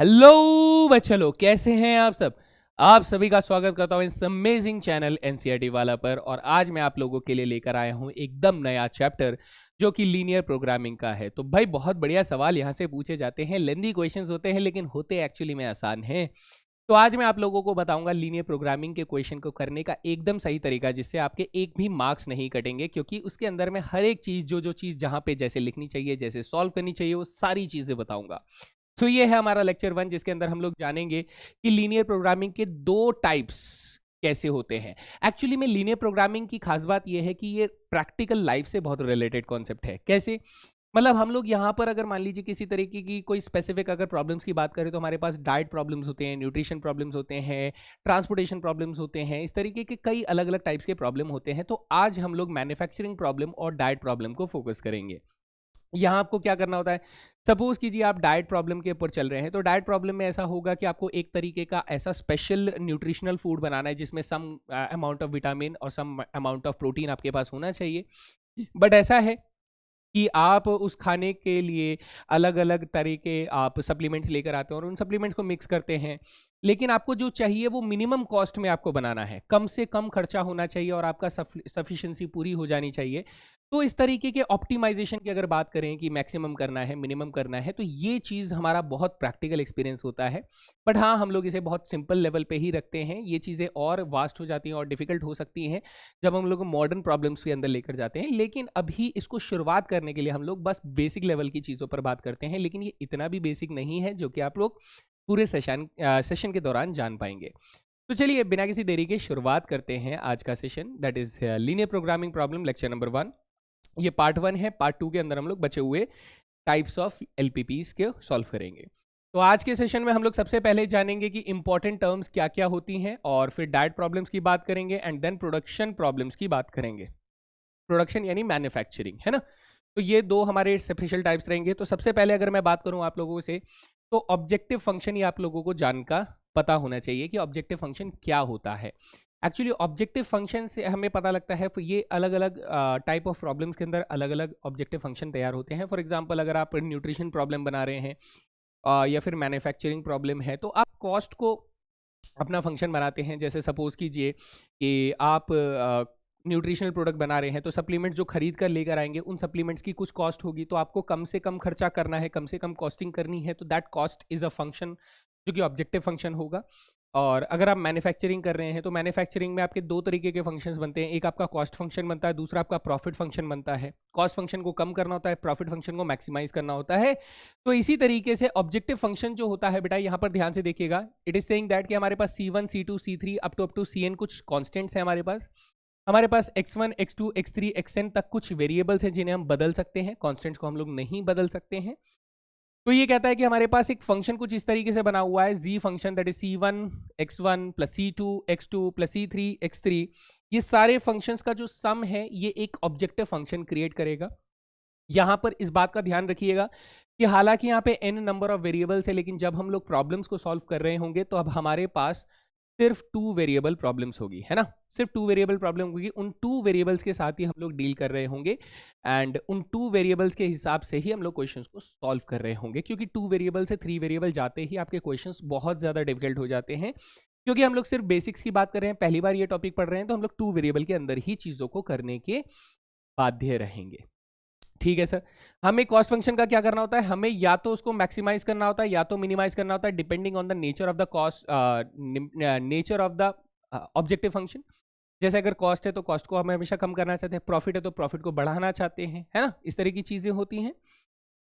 Hello बच्चे लोग, कैसे हैं आप सब। आप सभी का स्वागत करता हूं इस अमेजिंग चैनल एनसीईआरटी वाला पर। और आज मैं आप लोगों के लिए लेकर आया हूं एकदम नया चैप्टर जो कि लीनियर प्रोग्रामिंग का है। तो भाई बहुत बढ़िया सवाल यहां से पूछे जाते हैं, लेंदी क्वेश्चंस होते हैं लेकिन होते एक्चुअली में आसान हैं। तो आज मैं आप लोगों को बताऊंगा लीनियर प्रोग्रामिंग के क्वेश्चन को करने का एकदम सही तरीका, जिससे आपके एक भी मार्क्स नहीं कटेंगे, क्योंकि उसके अंदर में हर एक चीज जो चीज जहां पे जैसे लिखनी चाहिए, जैसे सॉल्व करनी चाहिए, वो सारी चीजें बताऊंगा। तो ये है हमारा लेक्चर 1, जिसके अंदर हम लोग जानेंगे कि लीनियर प्रोग्रामिंग के दो टाइप्स कैसे होते हैं। एक्चुअली में लीनियर प्रोग्रामिंग की खास बात यह है कि ये प्रैक्टिकल लाइफ से बहुत रिलेटेड कॉन्सेप्ट है। कैसे? मतलब हम लोग यहाँ पर अगर मान लीजिए किसी तरीके की कोई स्पेसिफिक अगर प्रॉब्लम्स की बात करें, तो हमारे पास डाइट प्रॉब्लम्स होते हैं, न्यूट्रिशन प्रॉब्लम्स होते हैं, ट्रांसपोर्टेशन प्रॉब्लम्स होते हैं, इस तरीके के कई अलग अलग टाइप्स के प्रॉब्लम होते हैं। तो आज हम लोग मैन्युफैक्चरिंग प्रॉब्लम और डाइट प्रॉब्लम को फोकस करेंगे। यहाँ आपको क्या करना होता है, सपोज कीजिए आप डाइट प्रॉब्लम के ऊपर चल रहे हैं। तो डाइट प्रॉब्लम में ऐसा होगा कि आपको एक तरीके का ऐसा स्पेशल न्यूट्रिशनल फूड बनाना है जिसमें सम अमाउंट ऑफ विटामिन और सम अमाउंट ऑफ प्रोटीन आपके पास होना चाहिए। बट ऐसा है कि आप उस खाने के लिए अलग अलग तरीके आप सप्लीमेंट्स लेकर आते हैं और उन सप्लीमेंट्स को मिक्स करते हैं। लेकिन आपको जो चाहिए वो मिनिमम कॉस्ट में आपको बनाना है, कम से कम खर्चा होना चाहिए और आपका सफिशिएंसी पूरी हो जानी चाहिए। तो इस तरीके के ऑप्टिमाइजेशन की अगर बात करें कि मैक्सिमम करना है, मिनिमम करना है, तो ये चीज़ हमारा बहुत प्रैक्टिकल एक्सपीरियंस होता है। बट हाँ, हम लोग इसे बहुत सिंपल लेवल पे ही रखते हैं। ये चीज़ें और वास्ट हो जाती हैं और डिफिकल्ट हो सकती हैं जब हम लोग मॉडर्न प्रॉब्लम्स के अंदर लेकर जाते हैं। लेकिन अभी इसको शुरुआत करने के लिए हम लोग बस बेसिक लेवल की चीज़ों पर बात करते हैं, लेकिन ये इतना भी बेसिक नहीं है जो कि आप लोग पूरे सेशन के दौरान जान पाएंगे। तो चलिए बिना किसी देरी के शुरुआत करते हैं आज का session, that is linear programming problem lecture number 1। ये पार्ट 1 है। पार्ट 2 के अंदर हम लोग बचे हुए टाइप्स ऑफ एलपीपीज के सॉल्व करेंगे। तो आज के सेशन में हम लोग सबसे पहले जानेंगे कि इंपॉर्टेंट टर्म्स क्या क्या होती हैं, और फिर डाइट प्रॉब्लम्स की बात करेंगे, एंड देन प्रोडक्शन प्रॉब्लम्स की बात करेंगे। प्रोडक्शन यानी मैन्युफैक्चरिंग, है ना। तो ये दो हमारे स्पेशल टाइप्स रहेंगे। तो सबसे पहले अगर मैं बात करूं आप लोगों से, तो ऑब्जेक्टिव फंक्शन ही आप लोगों को जानका पता होना चाहिए कि ऑब्जेक्टिव फंक्शन क्या होता है। एक्चुअली ऑब्जेक्टिव फंक्शन से हमें पता लगता है ये अलग अलग टाइप ऑफ प्रॉब्लम्स के अंदर अलग अलग ऑब्जेक्टिव फंक्शन तैयार होते हैं। फॉर एग्जांपल अगर आप न्यूट्रिशन प्रॉब्लम बना रहे हैं या फिर मैन्युफैक्चरिंग प्रॉब्लम है, तो आप कॉस्ट को अपना फंक्शन बनाते हैं। जैसे सपोज कीजिए कि आप न्यूट्रिशनल प्रोडक्ट बना रहे हैं, तो सप्लीमेंट जो खरीद कर लेकर आएंगे, उन सप्लीमेंट्स की कुछ कॉस्ट होगी, तो आपको कम से कम खर्चा करना है, कम से कम कॉस्टिंग करनी है। तो that cost is a function जो कि ऑब्जेक्टिव फंक्शन होगा। और अगर आप मैन्युफैक्चरिंग कर रहे हैं, तो मैन्युफैक्चरिंग में आपके दो तरीके के फंक्शंस बनते हैं। एक आपका कॉस्ट फंक्शन बनता है, दूसरा आपका प्रॉफिट फंक्शन बनता है। कॉस्ट फंक्शन को कम करना होता है, प्रॉफिट फंक्शन को मैक्सिमाइज करना होता है। तो इसी तरीके से ऑब्जेक्टिव फंक्शन जो होता है बेटा, यहाँ पर ध्यान से देखिएगा, इट इज सेइंग दैट कि हमारे पास C1 C2 C3 up to Cn कुछ कॉन्स्टेंट्स हैं हमारे पास x1 x2 x3 xn तक कुछ वेरिएबल्स हैं जिन्हें हम बदल सकते हैं। कॉन्स्टेंट्स को हम लोग नहीं बदल सकते हैं। तो ये कहता है कि हमारे पास एक फंक्शन कुछ इस तरीके से बना हुआ है, z function, that is C1 x1 plus C2 x2 plus C3 x3। ये सारे फंक्शंस का जो सम है ये एक ऑब्जेक्टिव फंक्शन क्रिएट करेगा। यहां पर इस बात का ध्यान रखिएगा कि हालांकि यहाँ पे n नंबर ऑफ वेरिएबल्स है, लेकिन जब हम लोग प्रॉब्लम्स को सॉल्व कर रहे होंगे तो अब हमारे पास सिर्फ 2 वेरिएबल प्रॉब्लम्स होगी, है ना। सिर्फ 2 वेरिएबल प्रॉब्लम होगी, उन 2 वेरिएबल्स के साथ ही हम लोग डील कर रहे होंगे, एंड उन 2 वेरिएबल्स के हिसाब से ही हम लोग क्वेश्चंस को सॉल्व कर रहे होंगे। क्योंकि 2 वेरिएबल से 3 वेरिएबल जाते ही आपके क्वेश्चंस बहुत ज़्यादा डिफिकल्ट हो जाते हैं। क्योंकि हम लोग सिर्फ बेसिक्स की बात कर रहे हैं, पहली बार ये टॉपिक पढ़ रहे हैं, तो हम लोग 2 वेरिएबल के अंदर ही चीज़ों को करने के बाध्य रहेंगे। ठीक है सर। हमें कॉस्ट फंक्शन का क्या करना होता है, हमें या तो उसको मैक्सिमाइज करना होता है या तो मिनिमाइज करना होता है, depending on the nature of the cost, nature of the objective function. जैसे अगर कॉस्ट है तो कॉस्ट को हम हमेशा कम करना चाहते हैं, प्रॉफिट है तो प्रॉफिट को बढ़ाना चाहते हैं, है ना। इस तरह की चीजें होती हैं।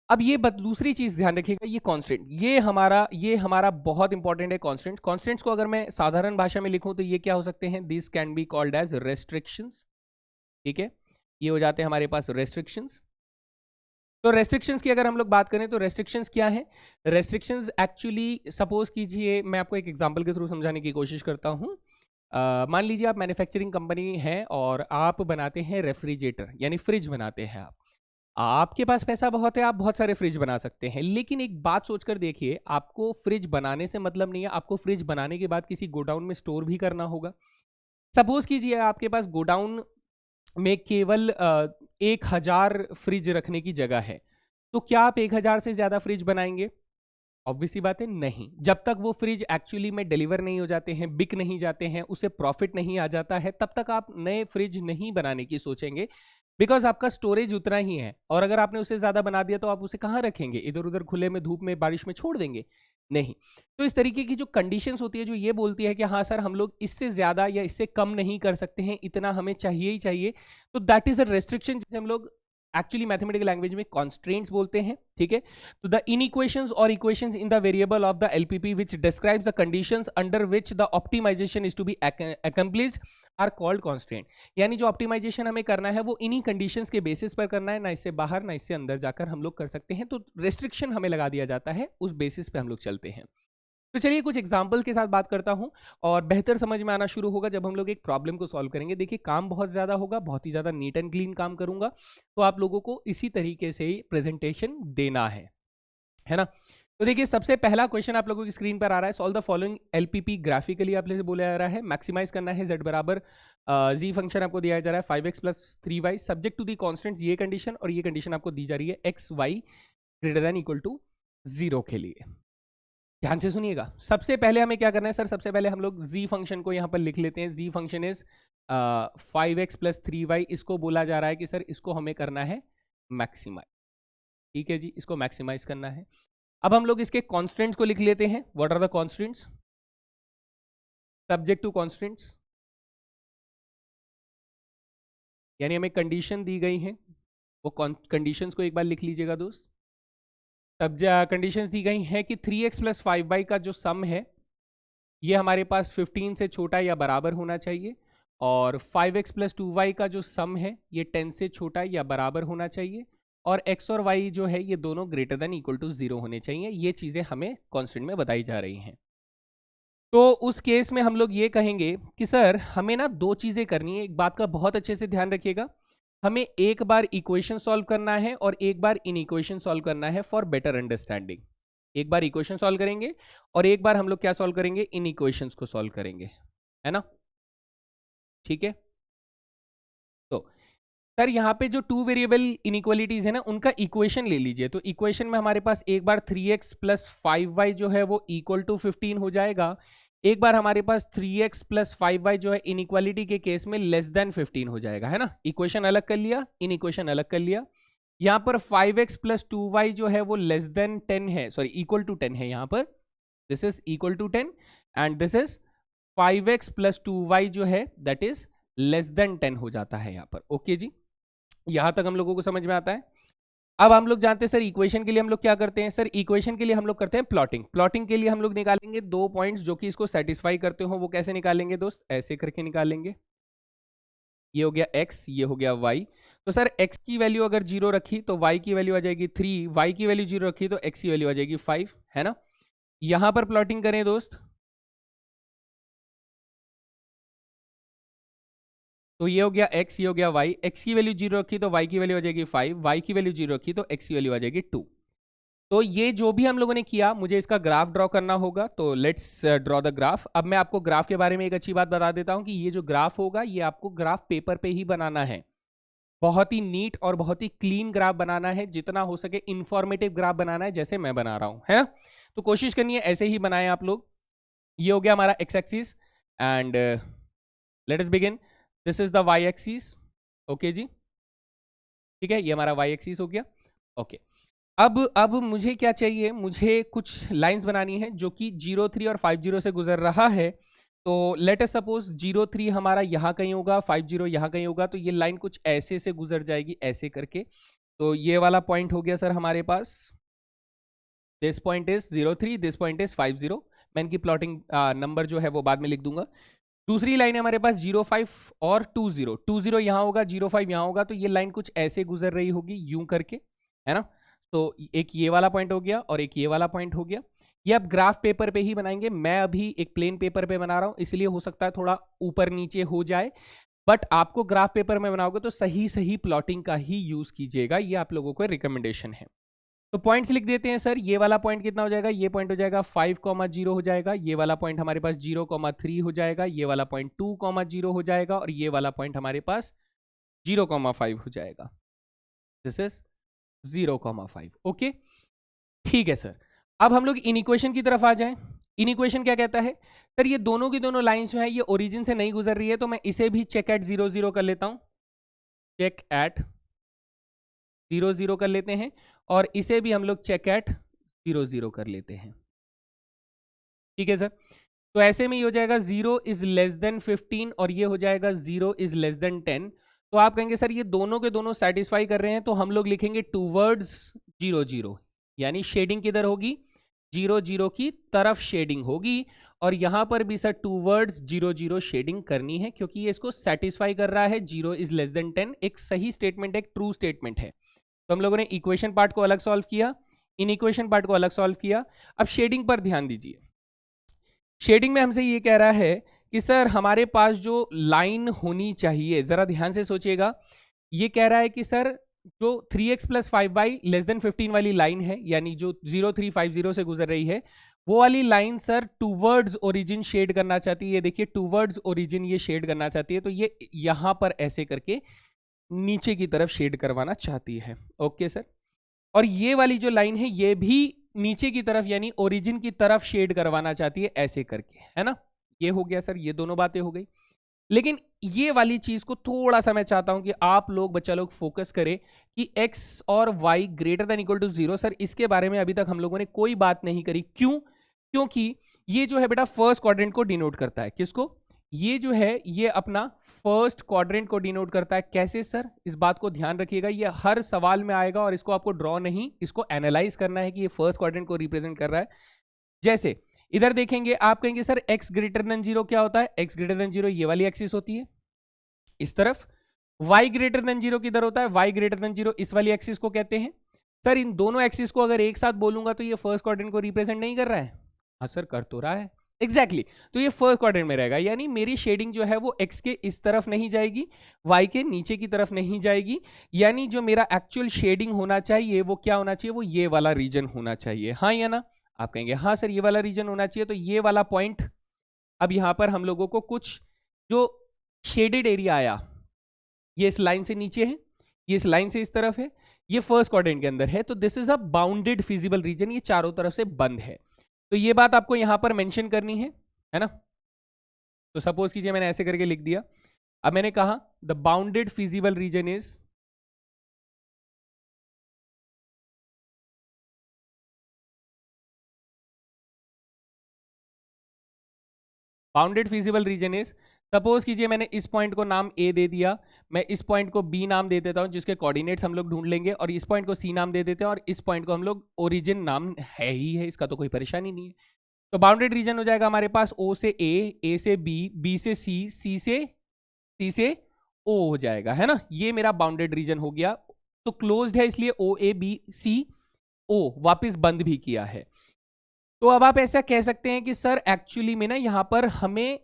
अब ये दूसरी चीज ध्यान रखिएगा, ये कांस्टेंट, ये हमारा बहुत इंपॉर्टेंट है। कांस्टेंट्स, कांस्टेंट्स को अगर मैं साधारण भाषा में लिखूं तो ये क्या हो सकते हैं, this can be called as restrictions. ठीक है, ये हो जाते हैं हमारे पास रेस्ट्रिक्शंस। तो रेस्ट्रिक्शंस की अगर हम लोग बात करें तो रेस्ट्रिक्शंस क्या है, रेस्ट्रिक्शंस एक्चुअली सपोज कीजिए, मैं आपको एक एग्जांपल के थ्रू समझाने की कोशिश करता हूं। मान लीजिए आप मैन्युफैक्चरिंग कंपनी है और आप बनाते हैं रेफ्रिजरेटर यानी फ्रिज बनाते हैं। आपके पास पैसा बहुत है, आप बहुत सारे फ्रिज बना सकते हैं, लेकिन एक बात सोचकर देखिए, आपको फ्रिज बनाने से मतलब नहीं है, आपको फ्रिज बनाने के बाद किसी गोडाउन में स्टोर भी करना होगा। सपोज कीजिए आपके पास गोडाउन में केवल 1000 फ्रिज रखने की जगह है, तो क्या आप 1000 से ज़्यादा फ्रिज बनाएंगे? ऑब्वियसली बात है नहीं। जब तक वो फ्रिज एक्चुअली में डिलीवर नहीं हो जाते हैं, बिक नहीं जाते हैं, उसे प्रॉफिट नहीं आ जाता है, तब तक आप नए फ्रिज नहीं बनाने की सोचेंगे, बिकॉज आपका स्टोरेज उतना ही है। और अगर आपने उसे ज्यादा बना दिया तो आप उसे कहाँ रखेंगे? इधर उधर खुले में, धूप में, बारिश में छोड़ देंगे? नहीं। तो इस तरीके की जो कंडीशंस होती है जो ये बोलती है कि हाँ सर हम लोग इससे ज्यादा या इससे कम नहीं कर सकते हैं, इतना हमें चाहिए ही चाहिए, तो दैट इज अ रेस्ट्रिक्शन, जिसे हम लोग एक्चुअली मैथमेटिकल लैंग्वेज में कॉन्स्ट्रेंट्स बोलते हैं। ठीक है, तो द इनइक्वेशंस और equations in the variable of the LPP which describes the conditions under which the optimization is to be accomplished are called constraint. यानी जो ऑप्टिमाइजेशन हमें करना है वो इन्हीं कंडीशंस के बेसिस पर करना है, ना इससे बाहर ना इससे अंदर जाकर हम लोग कर सकते हैं। तो रेस्ट्रिक्शन हमें लगा दिया जाता है, उस बेसिस पे हम लोग चलते हैं। तो चलिए कुछ एग्जाम्पल के साथ बात करता हूं और बेहतर समझ में आना शुरू होगा जब हम लोग एक प्रॉब्लम को सॉल्व करेंगे। देखिए काम बहुत ज़्यादा होगा, बहुत ही ज़्यादा नीट एंड क्लीन काम करूंगा, तो आप लोगों को इसी तरीके से ही प्रेजेंटेशन देना है ना। तो देखिए सबसे पहला क्वेश्चन आप लोगों की स्क्रीन पर आ रहा है। Solve the following LPP graphically आप लोगों से बोला जा रहा है। मैक्सिमाइज करना है z बराबर जी फंक्शन आपको दिया जा रहा है 5x प्लस 3y subject to the constants, ये कंडीशन और ये कंडीशन आपको दी जा रही है x y greater than equal to 0 के लिए। ध्यान से सुनिएगा। सबसे पहले हमें क्या करना है सर? सबसे पहले हम लोग z फंक्शन को यहाँ पर लिख लेते हैं। z फंक्शन इज 5x प्लस 3y। इसको बोला जा रहा है कि सर इसको हमें करना है मैक्सिमाइज। ठीक है जी, इसको मैक्सिमाइज करना है। अब हम लोग इसके कॉन्स्टेंट्स को लिख लेते हैं। What are the constants? Subject to constants, यानी हमें कंडीशन दी गई है, वो कंडीशंस को एक बार लिख लीजिएगा दोस्त। तब कंडीशंस दी गई हैं कि 3x प्लस 5y का जो सम है ये हमारे पास 15 से छोटा या बराबर होना चाहिए, और 5x प्लस 2y का जो सम है ये 10 से छोटा या बराबर होना चाहिए, और x और y जो है ये दोनों ग्रेटर देन इक्वल टू 0 होने चाहिए। ये चीज़ें हमें कॉन्स्टेंट में बताई जा रही हैं। तो उस केस में हम लोग ये कहेंगे कि सर हमें ना दो चीज़ें करनी है। एक बात का बहुत अच्छे से ध्यान रखिएगा, हमें एक बार इक्वेशन सॉल्व करना है और एक बार इन इक्वेशन सॉल्व करना है फॉर बेटर अंडरस्टैंडिंग। एक बार इक्वेशन सॉल्व करेंगे और एक बार हम लोग क्या सॉल्व करेंगे? इन इक्वेशंस को सॉल्व करेंगे, है ना। ठीक है, तो सर यहाँ पे जो टू वेरिएबल इनइक्वालिटीज है ना, उनका इक्वेशन ले लीजिए। तो इक्वेशन में हमारे पास एक बार 3x प्लस 5y जो है वो इक्वल टू 15 हो जाएगा, एक बार हमारे पास 3x प्लस 5y जो है इनइक्वालिटी के केस में लेस देन 15 हो जाएगा, है ना। इक्वेशन अलग कर लिया, इन इक्वेशन अलग कर लिया। यहाँ पर 5x प्लस 2y जो है वो लेस देन 10 है, सॉरी इक्वल टू 10 है। यहाँ पर this is equal to 10 and this is 5x plus 2y जो है दैट इज लेस देन 10 हो जाता है यहाँ पर। ओके जी, यहां तक हम लोगों को समझ में आता है। अब हम लोग जानते हैं सर इक्वेशन के लिए हम लोग क्या करते हैं? सर इक्वेशन के लिए हम लोग करते हैं प्लॉटिंग। प्लॉटिंग के लिए हम लोग निकालेंगे दो पॉइंट्स जो कि इसको सेटिस्फाई करते हो। वो कैसे निकालेंगे दोस्त? ऐसे करके निकालेंगे। ये हो गया x, ये हो गया y। तो सर x की वैल्यू अगर 0 रखी तो y की वैल्यू आ जाएगी 3, y की वैल्यू 0 रखी तो x की वैल्यू आ जाएगी 5, है ना। यहां पर प्लॉटिंग करें दोस्त, तो ये हो गया x, ये हो गया y। x की वैल्यू 0 रखी तो y की वैल्यू आ जाएगी 5, y की वैल्यू 0 रखी तो x की वैल्यू आ जाएगी 2। तो ये जो भी हम लोगों ने किया, मुझे इसका ग्राफ ड्रॉ करना होगा। तो लेट्स ड्रॉ द ग्राफ। अब मैं आपको ग्राफ के बारे में एक अच्छी बात बता देता हूं कि ये जो ग्राफ होगा ये आपको ग्राफ पेपर पे ही बनाना है। बहुत ही नीट और बहुत ही क्लीन ग्राफ बनाना है, जितना हो सके इंफॉर्मेटिव ग्राफ बनाना है, जैसे मैं बना रहा हूं, है ना। तो कोशिश करनी है ऐसे ही बनाएं आप लोग। ये हो गया हमारा x axis and let us begin. This is the y axis. Okay जी, ठीक है, ये हमारा y एक्सिस हो गया। ओके, अब मुझे क्या चाहिए? मुझे कुछ लाइंस बनानी है जो कि 03 और 50 से गुजर रहा है। तो लेट अस सपोज 03 हमारा यहाँ कहीं होगा, 50 यहाँ कहीं होगा, तो ये लाइन कुछ ऐसे से गुजर जाएगी, ऐसे करके। तो ये वाला पॉइंट हो गया सर हमारे पास, this point is 03, this point is 50। मैं इनकी प्लॉटिंग नंबर जो है वो बाद में लिख दूंगा। दूसरी लाइन है हमारे पास 05 और 20, 20 यहाँ होगा, 05 यहाँ होगा, तो ये लाइन कुछ ऐसे गुजर रही होगी यूं करके, है ना। तो एक ये वाला पॉइंट हो गया और एक ये वाला पॉइंट हो गया। ये अब ग्राफ पेपर पे ही बनाएंगे। मैं अभी एक प्लेन पेपर पे बना रहा हूं, इसलिए हो सकता है थोड़ा ऊपर नीचे हो जाए, बट आपको ग्राफ पेपर में बनाओगे तो सही सही प्लॉटिंग का ही यूज कीजिएगा, ये आप लोगों को रिकमेंडेशन है। तो पॉइंट्स लिख देते हैं सर। ये वाला पॉइंट कितना हो जाएगा? ये पॉइंट हो जाएगा 5,0 हो जाएगा। ये वाला पॉइंट हमारे पास 0,3 हो जाएगा। ये वाला पॉइंट 2,0 हो जाएगा और ये वाला पॉइंट हमारे पास 0,5 हो जाएगा। This is 0,5। ओके, ठीक है सर। अब हम लोग इन इक्वेशन की तरफ आ जाएं। इन इक्वेशन क्या कहता है सर, ये दोनों की दोनों लाइंस जो है ये ओरिजिन से नहीं गुजर रही है, तो मैं इसे भी चेक एट 0 0 कर लेता हूं, चेक एट 0 0 कर लेते हैं, और इसे भी हम लोग चेक एट 0 0 कर लेते हैं। ठीक है सर, तो ऐसे में ये हो जाएगा 0 इज लेस देन 15 और ये हो जाएगा 0 इज लेस देन 10। तो आप कहेंगे सर ये दोनों के दोनों सेटिस्फाई कर रहे हैं, तो हम लोग लिखेंगे टूवर्ड्स 0 0, यानी शेडिंग किधर होगी, 0 0 की तरफ शेडिंग होगी, और यहां पर भी सर टूवर्ड्स 0 0 शेडिंग करनी है, क्योंकि ये इसको सेटिस्फाई कर रहा है, 0 इज लेस देन 10 एक सही स्टेटमेंट है, एक ट्रू स्टेटमेंट है। तो हम लोगों ने इक्वेशन पार्ट को अलग सॉल्व किया, इन इक्वेशन पार्ट को अलग सॉल्व किया। अब शेडिंग पर ध्यान दीजिए। शेडिंग में हमसे ये कह रहा है कि सर हमारे पास जो लाइन होनी चाहिए, जरा ध्यान से सोचिएगा, ये कह रहा है कि सर जो 3x + 5y लेस देन 15 वाली लाइन है, यानी जो 0350 से गुजर रही है, वो वाली line sir towards origin shade करना चाहती है। देखिए टूवर्ड्स ओरिजिन ये शेड करना चाहती है, तो ये यहां पर ऐसे करके नीचे की तरफ शेड करवाना चाहती है। ओके सर, और ये वाली जो लाइन है ये भी नीचे की तरफ यानी ओरिजिन की तरफ शेड करवाना चाहती है, ऐसे करके, है ना। ये हो गया सर, ये दोनों बातें हो गई। लेकिन ये वाली चीज को थोड़ा सा मैं चाहता हूं कि आप लोग, बच्चा लोग फोकस करें कि x और y greater than equal to 0। Sir इसके बारे में अभी तक हम लोगों ने कोई बात नहीं करी, क्यों? क्योंकि ये जो है बेटा फर्स्ट क्वाड्रेंट को डिनोट करता है। किसको? ये जो है ये अपना फर्स्ट क्वाड्रेंट को डिनोट करता है। कैसे सर? इस बात को ध्यान रखिएगा, ये हर सवाल में आएगा और इसको आपको ड्रॉ नहीं, इसको एनालाइज करना है कि ये फर्स्ट क्वाड्रेंट को रिप्रेजेंट कर रहा है। जैसे इधर देखेंगे, आप कहेंगे सर x ग्रेटर देन 0 क्या होता है? x ग्रेटर देन 0 ये वाली एक्सिस होती है इस तरफ। y ग्रेटर देन 0 किधर होता है? y ग्रेटर देन 0 इस वाली एक्सिस को कहते हैं। सर इन दोनों एक्सिस को अगर एक साथ बोलूंगा तो ये फर्स्ट क्वाड्रेंट को रिप्रेजेंट नहीं कर रहा है? हाँ सर कर तो रहा है, एग्जैक्टली तो ये फर्स्ट क्वाड्रेंट में रहेगा, यानी मेरी शेडिंग जो है वो x के इस तरफ नहीं जाएगी, y के नीचे की तरफ नहीं जाएगी, यानी जो मेरा एक्चुअल शेडिंग होना चाहिए वो क्या होना चाहिए? वो ये वाला रीजन होना चाहिए। हाँ या ना? आप कहेंगे हाँ सर ये वाला रीजन होना चाहिए, तो ये वाला पॉइंट, अब यहां पर हम लोगों को कुछ जो शेडेड एरिया आया, ये इस लाइन से नीचे है, ये इस लाइन से इस तरफ है, ये फर्स्ट क्वाड्रेंट के अंदर है, तो this is a bounded feasible region, ये चारों तरफ से बंद है। तो ये बात आपको यहां पर मेंशन करनी है ना। तो सपोज कीजिए मैंने ऐसे करके लिख दिया। अब मैंने कहा the bounded feasible region is, bounded feasible region is, suppose कीजिए मैंने इस पॉइंट को नाम ए दे दिया, मैं इस पॉइंट को बी नाम दे देता हूं जिसके कोऑर्डिनेट्स हम लोग ढूंढ लेंगे, और इस पॉइंट को सी नाम दे देते हैं, और इस पॉइंट को हम लोग ओरिजिन नाम है ही है, इसका तो कोई परेशानी नहीं है। तो बाउंडेड रीजन हो जाएगा हमारे पास ओ से ए से बी, बी से सी, सी से ओ हो जाएगा, है ना। ये मेरा बाउंडेड रीजन हो गया। तो क्लोज्ड है इसलिए ओ ए बी सी ओ वापस बंद भी किया है। तो अब आप ऐसा कह सकते हैं कि सर एक्चुअली में ना यहां पर हमें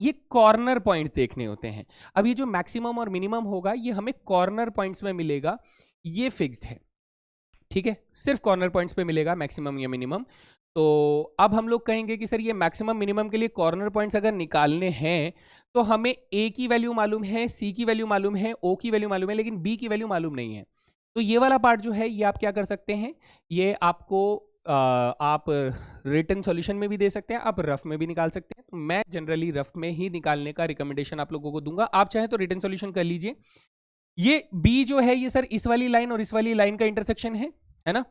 ये कॉर्नर पॉइंट्स देखने होते हैं। अब ये जो मैक्सिमम और मिनिमम होगा ये हमें कॉर्नर पॉइंट्स में मिलेगा, ये फिक्स्ड है, ठीक है, सिर्फ कॉर्नर पॉइंट्स पे मिलेगा मैक्सिमम या मिनिमम। तो अब हम लोग कहेंगे कि सर ये मैक्सिमम मिनिमम के लिए कॉर्नर पॉइंट्स अगर निकालने हैं तो हमें ए की वैल्यू मालूम है, सी की वैल्यू मालूम है, ओ की वैल्यू मालूम है, लेकिन बी की वैल्यू मालूम नहीं है। तो ये वाला पार्ट जो है ये आप क्या कर सकते हैं, ये आपको आप रिटन सॉल्यूशन में भी दे सकते हैं, आप रफ में भी निकाल सकते हैं। तो मैं जनरली रफ में ही निकालने का रिकमेंडेशन आप लोगों को दूंगा, आप चाहे तो रिटन सॉल्यूशन कर लीजिए। ये बी जो है ये सर इस वाली लाइन और इस वाली लाइन का इंटरसेक्शन है ना।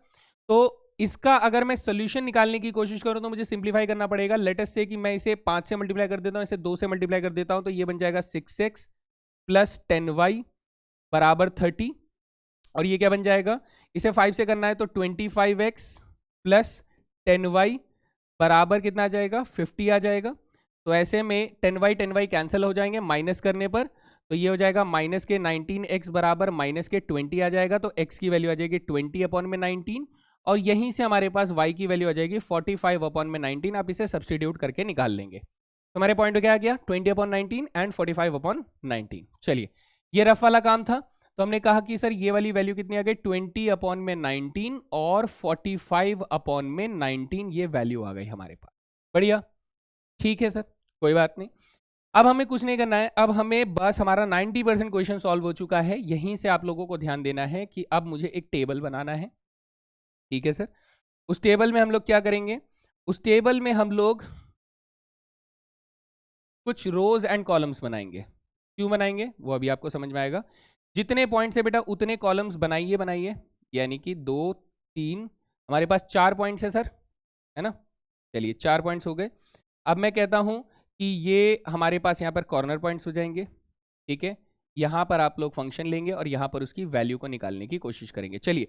तो इसका अगर मैं सोल्यूशन निकालने की कोशिश करूं तो मुझे सिंप्लीफाई करना पड़ेगा। लेट अस से कि मैं इसे 5 से मल्टीप्लाई कर देता हूं, इसे 2 से मल्टीप्लाई कर देता हूं, तो ये बन जाएगा 6x + 10y बराबर 30, और ये क्या बन जाएगा, इसे 5 से करना है तो 25x + 10y बराबर कितना आ जाएगा, 50 आ जाएगा। तो ऐसे में 10y कैंसिल हो जाएंगे माइनस करने पर, तो ये हो जाएगा माइनस के 19x बराबर माइनस के 20 आ जाएगा, तो x की वैल्यू आ जाएगी 20/19, और यहीं से हमारे पास y की वैल्यू आ जाएगी 45/19। आप इसे सब्सटीट्यूट करके निकाल लेंगे, तो हमारे पॉइंट क्या आ गया, 20/19 एंड 45/19। चलिए ये रफ वाला काम था। तो हमने कहा कि सर ये वाली वैल्यू कितनी आ गई, 20/19 और 45/19, ये वैल्यू आ गई हमारे पास। बढ़िया, ठीक है सर, कोई बात नहीं। अब हमें कुछ नहीं करना है, अब हमें बस हमारा 90% क्वेश्चन सॉल्व हो चुका है। यहीं से आप लोगों को ध्यान देना है कि अब मुझे एक टेबल बनाना है, ठीक है सर। उस टेबल में हम लोग क्या करेंगे, उस टेबल में हम लोग कुछ रोज एंड कॉलम्स बनाएंगे। क्यों बनाएंगे वो अभी आपको समझ में आएगा। जितने पॉइंट्स है बेटा उतने कॉलम्स बनाइए बनाइए, यानी कि 2 3, हमारे पास 4 पॉइंट्स है सर, है ना। चलिए 4 पॉइंट्स हो गए। अब मैं कहता हूं कि ये हमारे पास यहाँ पर कॉर्नर पॉइंट्स हो जाएंगे, ठीक है। यहाँ पर आप लोग फंक्शन लेंगे और यहाँ पर उसकी वैल्यू को निकालने की कोशिश करेंगे। चलिए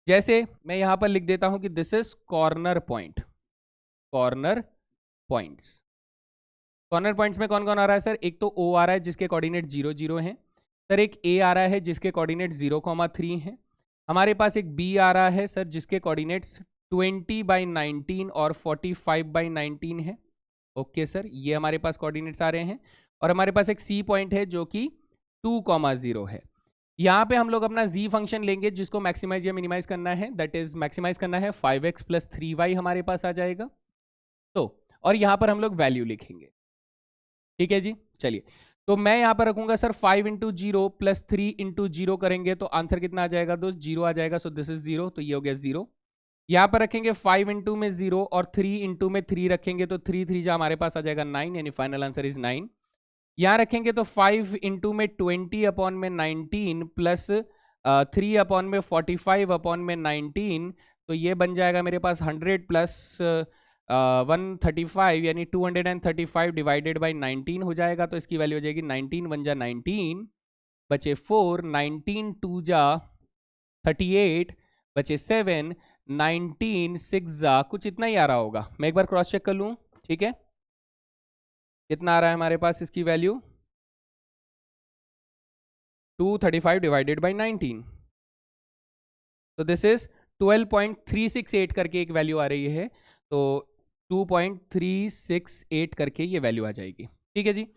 जैसे मैं यहाँ पर लिख देता हूं कि this is corner point, corner points. Corner points में कौन कौन आ रहा है सर, एक तो O आ रहा है जिसके कोऑर्डिनेट 0 0 हैं सर, एक A आ रहा है जिसके कोऑर्डिनेट 0,3 हैं, हमारे पास एक B आ रहा है सर जिसके कोऑर्डिनेट्स 20/19 और 45/19 है। ओके सर, ये हमारे पास कोऑर्डिनेट्स आ रहे हैं। और हमारे पास एक C पॉइंट है जो कि 2,0 है। यहाँ पे हम लोग अपना Z फंक्शन लेंगे जिसको मैक्सिमाइज या मिनिमाइज करना है, दैट इज मैक्सिमाइज करना है 5x + 3y हमारे पास आ जाएगा। तो और यहाँ पर हम लोग वैल्यू लिखेंगे, ठीक है जी। चलिए तो मैं यहाँ पर रखूंगा सर 5 × 0 + 3 × 0 करेंगे तो आंसर कितना आ जाएगा दोस्त, 0 आ जाएगा। सो दिस इज 0, तो ये हो गया 0। यहाँ पर रखेंगे 5 × में 0 और 3 × में 3 रखेंगे तो 3 3 जा हमारे पास आ जाएगा 9, यानी फाइनल आंसर इज 9। यहाँ रखेंगे तो 5 × में 20/19 प्लस 3/45/19, तो ये बन जाएगा मेरे पास 100 + 135 यानी 235 डिवाइडेड बाई 19 हो जाएगा। तो इसकी वैल्यू हो जाएगी 19 1 जा 19 बचे 4, 19 2 जा 38 बचे 7, 19 6 जा कुछ इतना ही आ रहा होगा। मैं एक बार क्रॉस चेक कर लूँ, ठीक है। कितना आ रहा है हमारे पास इसकी वैल्यू, 235 डिवाइडेड बाई 19, तो दिस इज 12.368 करके एक वैल्यू आ रही है। तो 2.368 करके ये वैल्यू आ जाएगी, ठीक है जी।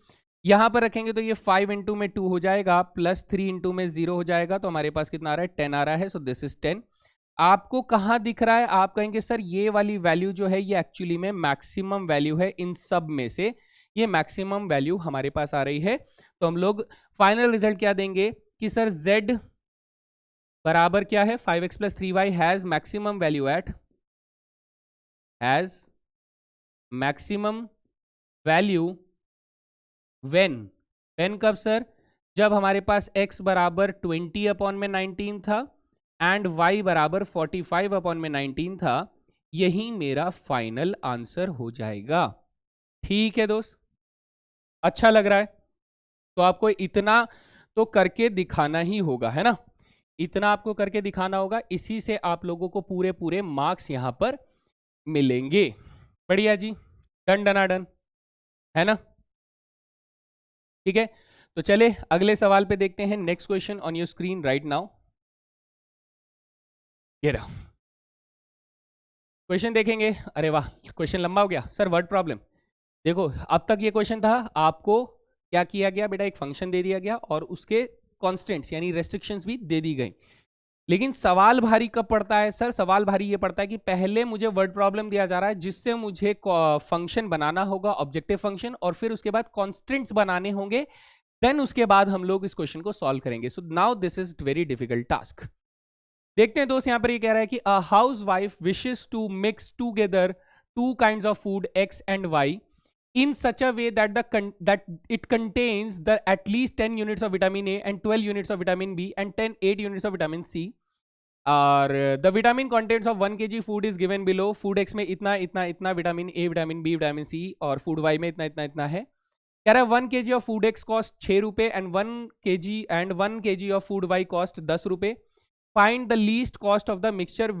यहां पर रखेंगे तो ये 5 × में 2 हो जाएगा प्लस 3 × में 0 हो जाएगा, तो हमारे पास कितना आ रहा है, 10 आ रहा है। So this is 10। आपको कहां दिख रहा है, आप कहेंगे सर ये वाली वैल्यू जो है ये एक्चुअली में मैक्सिमम वैल्यू है इन सब में से, ये मैक्सिमम वैल्यू हमारे पास आ रही है। तो हम लोग फाइनल रिजल्ट क्या देंगे कि सर z बराबर क्या है, 5x + 3y has maximum value at, has maximum value when, when कब सर, जब हमारे पास x बराबर 20/19 था एंड y बराबर 45/19 था। यही मेरा फाइनल आंसर हो जाएगा, ठीक है दोस्त। अच्छा लग रहा है, तो आपको इतना तो करके दिखाना ही होगा, है ना। इतना आपको करके दिखाना होगा, इसी से आप लोगों को पूरे पूरे मार्क्स यहां पर मिलेंगे। बढ़िया जी, डन डना डन, है ना। ठीक है, तो चले अगले सवाल पे देखते हैं। Next question on your screen right now. ये रहा क्वेश्चन, देखेंगे। अरे वाह, क्वेश्चन लंबा हो गया सर, वर्ड प्रॉब्लम। देखो अब तक ये क्वेश्चन था, आपको क्या किया गया बेटा, एक फंक्शन दे दिया गया और उसके कॉन्स्टेंट्स यानी रेस्ट्रिक्शंस भी दे दी गई। लेकिन सवाल भारी कब पड़ता है सर, सवाल भारी ये पड़ता है कि पहले मुझे वर्ड प्रॉब्लम दिया जा रहा है जिससे मुझे फंक्शन बनाना होगा, ऑब्जेक्टिव फंक्शन, और फिर उसके बाद कॉन्स्टेंट्स बनाने होंगे, देन उसके बाद हम लोग इस क्वेश्चन को सॉल्व करेंगे। So now this is very difficult task. देखते हैं दोस्त, यहां पर ये कह रहा है कि a housewife wishes to mix together two kinds of food x and y in such a way that that it contains the at least 10 units of vitamin A and 12 units of vitamin B and 8 units of vitamin C. और the vitamin contents of 1 kg food is given below. food X में इतना इतना इतना vitamin A, vitamin B, vitamin C, और food Y में इतना इतना इतना है। कह रहा है 1 kg of food X cost 6 रुपए and 1 kg of food Y cost 10 रुपए. Find the least cost of the mixture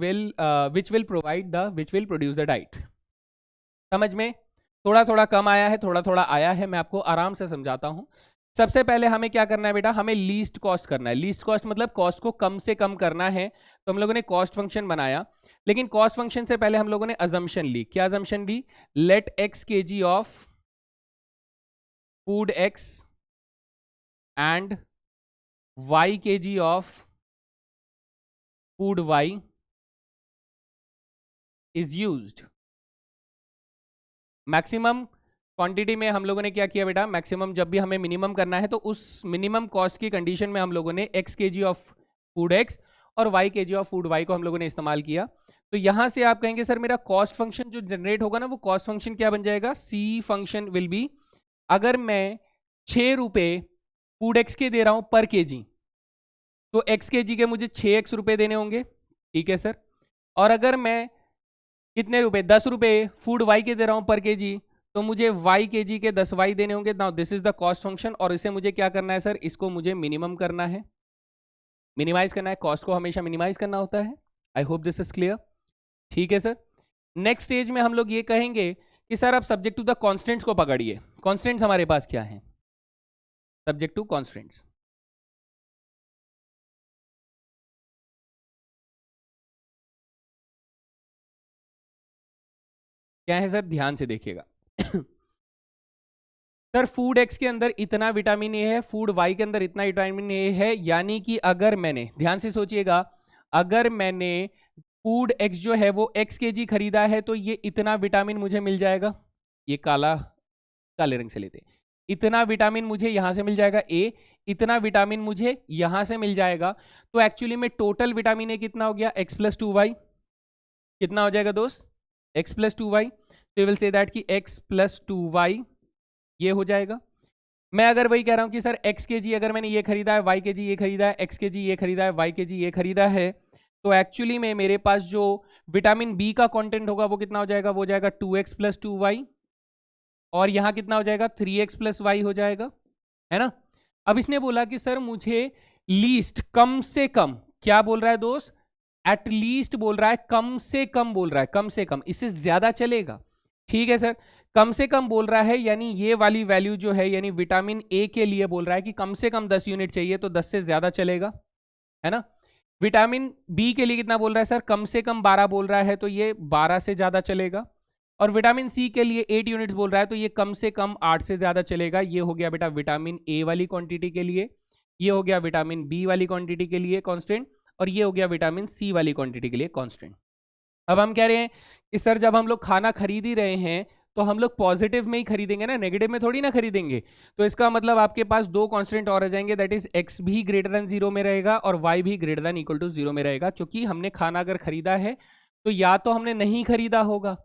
which will produce the diet. समझ में थोड़ा थोड़ा कम आया है, थोड़ा थोड़ा आया है, मैं आपको आराम से समझाता हूं। सबसे पहले हमें क्या करना है बेटा, हमें लीस्ट कॉस्ट करना है। लीस्ट कॉस्ट मतलब कॉस्ट को कम से कम करना है। तो हम लोगों ने कॉस्ट फंक्शन बनाया, लेकिन कॉस्ट फंक्शन से पहले हम लोगों ने अजम्पशन ली। क्या अजम्पशन ली, let x kg of food x and y kg of food y is used. Maximum quantity में हम लोगों ने क्या किया बेटा, मैक्सिमम जब भी हमें मिनिमम करना है तो उस मिनिमम कॉस्ट की कंडीशन में हम लोगों ने x kg of food x और y kg of food y को हम लोगों ने इस्तेमाल किया। तो यहां से आप कहेंगे सर मेरा कॉस्ट फंक्शन जो जनरेट होगा ना, वो कॉस्ट फंक्शन क्या बन जाएगा, सी फंक्शन विल बी, अगर मैं 6 रुपए फूड एक्स के दे रहा हूं पर केजी, तो एक्स के जी के मुझे 6x रुपए देने होंगे, ठीक है सर। और अगर मैं कितने रुपए, 10 रुपए फूड वाई के दे रहा हूं पर केजी, तो मुझे वाई के जी के 10 वाई देने होंगे। Now this is the cost function, और इसे मुझे क्या करना है सर, इसको मुझे मिनिमम करना है, मिनिमाइज करना है, कॉस्ट को हमेशा मिनिमाइज करना होता है। I hope this is clear, ठीक है सर। नेक्स्ट स्टेज में हम लोग ये कहेंगे कि सर आप सब्जेक्ट टू द कॉन्स्टेंट्स को पकड़िए। कॉन्स्टेंट्स हमारे पास क्या है, सब्जेक्ट टू कॉन्स्टेंट्स क्या है सर, ध्यान से देखिएगा। सर फूड एक्स के अंदर इतना विटामिन ए है, फूड वाई के अंदर इतना विटामिन ए है, यानी कि अगर मैंने, ध्यान से सोचिएगा, अगर मैंने फूड एक्स जो है वो एक्स के जी खरीदा है, तो ये इतना विटामिन मुझे मिल जाएगा, ये काले रंग से लेते, इतना विटामिन मुझे यहां से मिल जाएगा ए, इतना विटामिन मुझे यहां से मिल जाएगा। तो एक्चुअली में टोटल विटामिन ए कितना हो गया, एक्स प्लस टू वाई, कितना हो जाएगा दोस्त, एक्स प्लस टू वाई। तो यू विल से दैट कि एक्स प्लस टू वाई ये हो जाएगा। मैं अगर वही कह रहा हूं कि सर एक्स के जी अगर मैंने ये खरीदा है, वाई के जी ये खरीदा है, एक्स के जी ये खरीदा है, वाई के जी ये खरीदा है, तो एक्चुअली में मेरे पास जो विटामिन बी का कंटेंट होगा वो कितना हो जाएगा, वो जाएगा 2x प्लस टू वाई, और यहां कितना हो जाएगा 3x प्लस वाई हो जाएगा, है ना। अब इसने बोला कि सर मुझे लीस्ट, कम से कम, क्या बोल रहा है दोस्त, एट लीस्ट बोल रहा है, कम से कम बोल रहा है, कम से कम, इससे ज्यादा चलेगा, ठीक है सर, कम से कम बोल रहा है, यानी ये वाली वैल्यू जो है, यानी विटामिन ए के लिए बोल रहा है कि कम से कम 10 यूनिट चाहिए, तो 10 से ज्यादा चलेगा, है ना। विटामिन बी के लिए कितना बोल रहा है सर, कम से कम 12 बोल रहा है, तो ये 12 से ज्यादा चलेगा। और विटामिन सी के लिए 8 यूनिट्स बोल रहा है, तो ये कम से कम 8 से ज्यादा चलेगा। ये हो गया बेटा विटामिन ए वाली क्वांटिटी के लिए, ये हो गया विटामिन बी वाली क्वांटिटी के लिए कांस्टेंट, और ये हो गया विटामिन सी वाली क्वांटिटी के लिए कांस्टेंट। अब हम कह रहे हैं कि सर जब हम लोग खाना खरीद ही रहे हैं, तो हम लोग पॉजिटिव में ही खरीदेंगे ना, नेगेटिव में थोड़ी ना खरीदेंगे। तो इसका मतलब आपके पास दो कांस्टेंट और आ जाएंगे, दैट इज एक्स भी ग्रेटर देन 0 में रहेगा और वाई भी ग्रेटर देन इक्वल टू 0 में रहेगा, क्योंकि हमने खाना अगर खरीदा है तो या तो हमने नहीं खरीदा होगा,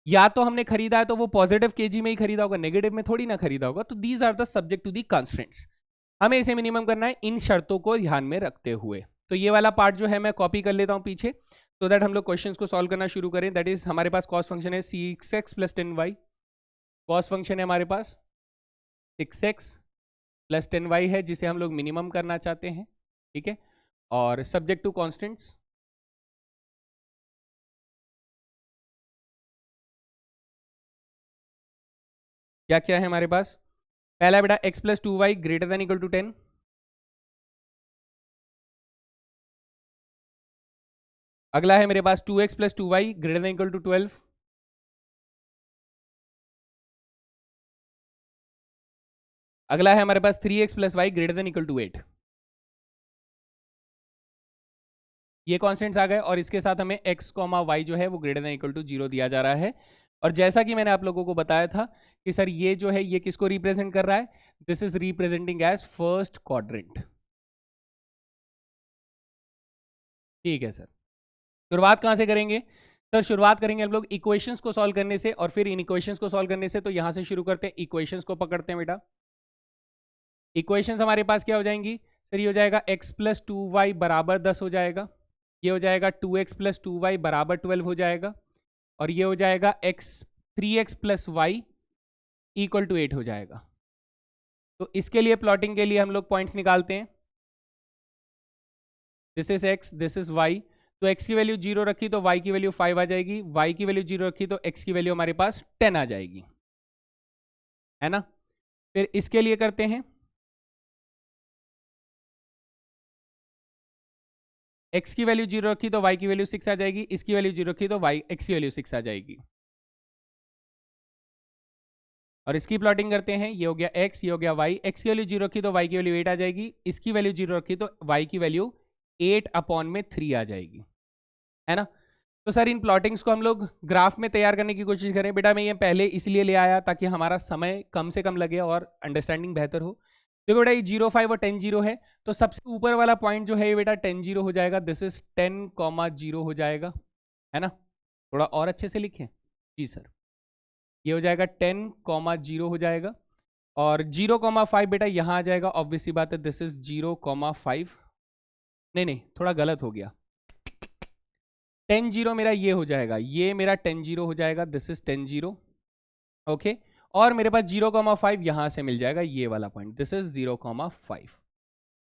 या तो हमने खरीदा है तो वो पॉजिटिव केजी में ही खरीदा होगा, नेगेटिव में थोड़ी ना खरीदा होगा। तो these are the subject to the constants, हमें इसे मिनिमम करना है इन शर्तों को ध्यान में रखते हुए। तो ये वाला पार्ट जो है मैं कॉपी कर लेता हूं पीछे, तो दैट हम लोग क्वेश्चंस को सॉल्व करना शुरू करें। दैट इज हमारे पास कॉस्ट फंक्शन है 6x plus 10y, cost function है हमारे पास 6x प्लस 10y है, जिसे हम लोग मिनिमम करना चाहते हैं, ठीक है। और सब्जेक्ट टू कॉन्स्टेंट्स क्या क्या है हमारे पास, पहला बेटा x plus two y greater than equal to 10, अगला है मेरे पास 2x plus two y greater than equal to 12, अगला है हमारे पास 3x plus y greater than equal to 8। ये कॉन्स्टेंट्स आ गए, और इसके साथ हमें x कॉमा वाई जो है वो ग्रेटर देन इक्वल टू 0 दिया जा रहा है। और जैसा कि मैंने आप लोगों को बताया था कि सर ये जो है ये किसको रिप्रेजेंट कर रहा है, this is representing as first quadrant, ठीक है सर। शुरुआत कहां से करेंगे सर, शुरुआत करेंगे हम लोग इक्वेशंस को सॉल्व करने से, और फिर इन इक्वेशंस को सॉल्व करने से। तो यहां से शुरू करते हैं, इक्वेशंस को पकड़ते हैं बेटा। इक्वेशंस हमारे पास क्या हो जाएंगी सर, ये हो जाएगा x प्लस टू वाई बराबर 10 हो जाएगा, ये हो जाएगा 2x प्लस टू वाई बराबर 12 हो जाएगा, और ये हो जाएगा 3x plus Y equal to 8 हो जाएगा। तो इसके लिए प्लॉटिंग के लिए हम लोग पॉइंट्स निकालते हैं, this is x, this is y। तो x की वैल्यू 0 रखी तो y की वैल्यू 5 आ जाएगी, y की वैल्यू 0 रखी तो x की वैल्यू हमारे पास 10 आ जाएगी, है ना। फिर इसके लिए करते हैं, x की वैल्यू 0 रखी तो y की वैल्यू 6 आ जाएगी, इसकी वैल्यू 0 रखी तो x की वैल्यू 6 आ जाएगी। और इसकी प्लॉटिंग करते हैं, ये हो गया x, ये हो गया y, x की वैल्यू 0 रखी तो y की वैल्यू 8 आ जाएगी, इसकी वैल्यू 0 रखी तो y की वैल्यू 8 अपॉन में 3 आ जाएगी, है ना। तो सर इन प्लॉटिंग्स को हम लोग ग्राफ में तैयार करने की कोशिश करें। बेटा मैं ये पहले इसलिए ले आया ताकि हमारा समय कम से कम लगे और अंडरस्टैंडिंग बेहतर हो। देखो बेटा ये 0, 5 और 10, 0 है, तो सबसे ऊपर वाला पॉइंट जो है ये बेटा 10, 0 हो जाएगा, दिस इज 10, 0 हो जाएगा, है ना? थोड़ा और अच्छे से लिखें। जी सर, ये हो जाएगा 10,0 हो जाएगा, और 0,5 बेटा यहाँ आ जाएगा। ऑब्वियसली बात है, दिस इज 0,5। नहीं नहीं, थोड़ा गलत हो गया। 10,0 मेरा ये हो जाएगा, ये मेरा 10,0 हो जाएगा, दिस इज 10,0। ओके, और मेरे पास 0,5 यहां से मिल जाएगा, ये वाला पॉइंट, दिस इज 0,5।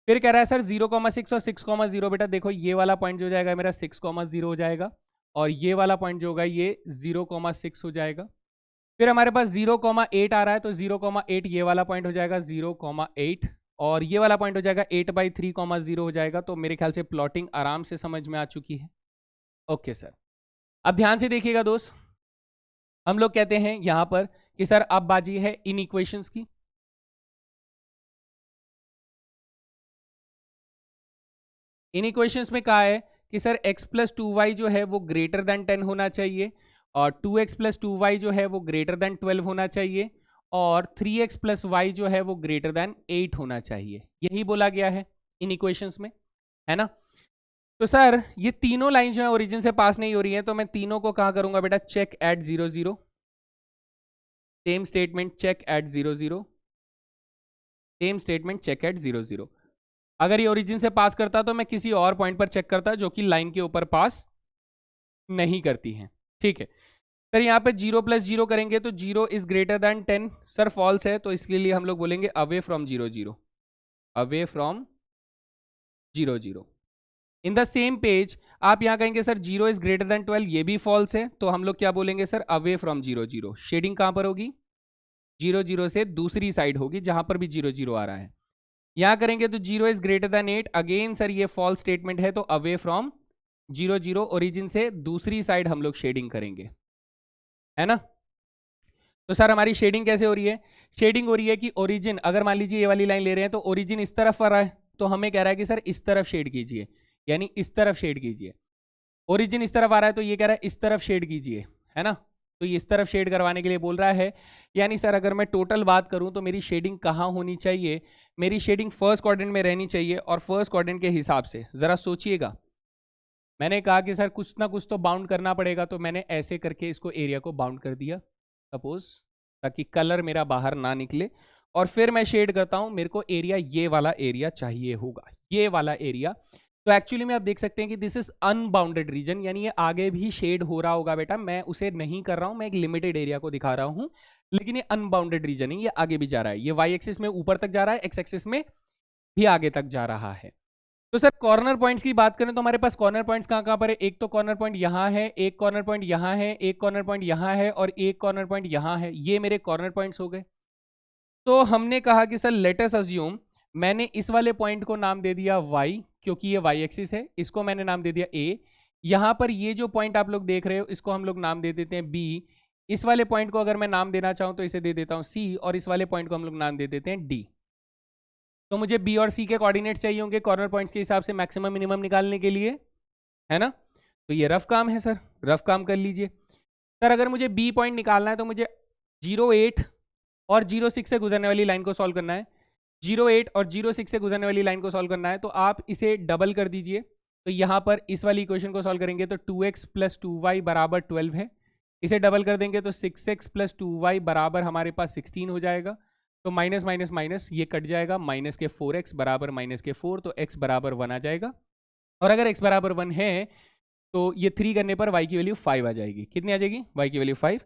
फिर कह रहा है सर 0,6 और 6,0। बेटा देखो, ये वाला पॉइंट जो जाएगा मेरा 6,0 हो जाएगा, और ये वाला पॉइंट जो होगा ये 0,6 हो जाएगा। फिर हमारे पास 0,8 आ रहा है, तो 0,8 ये वाला पॉइंट हो जाएगा 0,8, और ये वाला पॉइंट हो जाएगा 8/3,0 हो जाएगा। तो मेरे ख्याल से प्लॉटिंग आराम से समझ में आ चुकी है। ओके सर, अब ध्यान से देखिएगा दोस्त, हम लोग कहते हैं यहां पर कि सर अब बाजी है इन इक्वेशंस की। इन इक्वेशंस में कहा है कि सर x+2y जो है वो ग्रेटर देन 10 होना चाहिए, और 2x+2y जो है वो ग्रेटर देन 12 होना चाहिए, और 3x+y जो है वो ग्रेटर देन 8 होना चाहिए। यही बोला गया है इन इक्वेशंस में, है ना? तो सर ये तीनों लाइन जो है ओरिजिन से पास नहीं हो रही है, तो मैं तीनों को कहा करूंगा बेटा check at 0 0। Same statement check at 0 0। Same statement check at 0 0। अगर ये ओरिजिन से पास करता तो मैं किसी और पॉइंट पर चेक करता जो कि लाइन के ऊपर पास नहीं करती है। ठीक है सर, यहाँ पे 0+0 करेंगे तो 0 is greater than 10। Sir false है, तो इसके लिए हम लोग बोलेंगे away from 0 0। Away from 0 0। In the same page आप यहाँ कहेंगे सर 0 इज ग्रेटर देन 12, ये भी फॉल्स है, तो हम लोग क्या बोलेंगे सर अवे फ्रॉम 0 0। शेडिंग कहाँ पर होगी? 0 0 से दूसरी साइड होगी, जहां पर भी 0 0 आ रहा है। यहां करेंगे तो 0 is greater then 8, again sir ये फॉल्स स्टेटमेंट है, तो अवे फ्रॉम 0 0, ओरिजिन से दूसरी साइड हम लोग शेडिंग करेंगे, है ना? तो सर हमारी शेडिंग कैसे हो रही है? शेडिंग हो रही है कि ओरिजिन, अगर मान लीजिए ये वाली लाइन ले रहे हैं तो ओरिजिन इस तरफ आ रहा है, तो हमें कह रहा है कि सर इस तरफ शेड कीजिए, यानी इस तरफ शेड कीजिए। ओरिजिन इस तरफ आ रहा है तो ये कह रहा है इस तरफ शेड कीजिए, है ना? तो ये इस तरफ शेड करवाने के लिए बोल रहा है। यानी सर अगर मैं टोटल बात करूं तो मेरी शेडिंग कहाँ होनी चाहिए? मेरी शेडिंग फर्स्ट क्वाड्रेंट में रहनी चाहिए, और फर्स्ट क्वाड्रेंट के हिसाब से जरा सोचिएगा, मैंने कहा कि सर कुछ ना कुछ तो बाउंड करना पड़ेगा, तो मैंने ऐसे करके इसको एरिया को बाउंड कर दिया सपोज, ताकि कलर मेरा बाहर ना निकले। और फिर मैं शेड करता हूं, मेरे को एरिया ये वाला एरिया चाहिए होगा, ये वाला एरिया। तो एक्चुअली में आप देख सकते हैं कि दिस इज अनबाउंडेड रीजन, यानी ये आगे भी शेड हो रहा होगा बेटा, मैं उसे नहीं कर रहा हूं, मैं एक लिमिटेड एरिया को दिखा रहा हूं, लेकिन ये अनबाउंडेड रीजन है, ये आगे भी जा रहा है, ये वाई एक्सिस में ऊपर तक जा रहा है, एक्स एक्सिस में भी आगे तक जा रहा है। तो सर कॉर्नर पॉइंट्स की बात करें तो हमारे पास कॉर्नर पॉइंट्स कहाँ कहाँ पर है? एक तो कॉर्नर पॉइंट यहाँ है, एक कॉर्नर पॉइंट यहाँ है, एक कॉर्नर पॉइंट यहाँ है, और एक कॉर्नर पॉइंट यहाँ है। ये मेरे कॉर्नर पॉइंट्स हो गए। तो हमने कहा कि सर लेट अस अज्यूम, मैंने इस वाले पॉइंट को नाम दे दिया y, क्योंकि ये y एक्सिस है, इसको मैंने नाम दे दिया a। यहाँ पर ये जो पॉइंट आप लोग देख रहे हो, इसको हम लोग नाम दे देते हैं b। इस वाले पॉइंट को अगर मैं नाम देना चाहूँ तो इसे दे देता हूँ c, और इस वाले पॉइंट को हम लोग नाम दे देते हैं d। तो मुझे b और c के कोऑर्डिनेट्स चाहिए होंगे कॉर्नर पॉइंट्स के हिसाब से मैक्सिमम मिनिमम निकालने के लिए, है ना? तो ये रफ काम है सर, रफ काम कर लीजिए। सर अगर मुझे b पॉइंट निकालना है तो मुझे 0,8 और 0,6 से गुजरने वाली लाइन को सॉल्व करना है। 0,8 और 0,6 से गुजरने वाली लाइन को सॉल्व करना है, तो आप इसे डबल कर दीजिए। तो यहाँ पर इस वाली इक्वेशन को सॉल्व करेंगे तो 2x + 2y बराबर 12 है। इसे डबल कर देंगे तो 6x + 2y बराबर हमारे पास 16 हो जाएगा। तो माइनस माइनस माइनस ये कट जाएगा, माइनस के 4x बराबर माइनस के 4, तो x बराबर 1 आ जाएगा। और अगर x बराबर 1 है तो ये 3 करने पर y की वैल्यू 5 आ जाएगी। कितनी आ जाएगी? y की वैल्यू 5।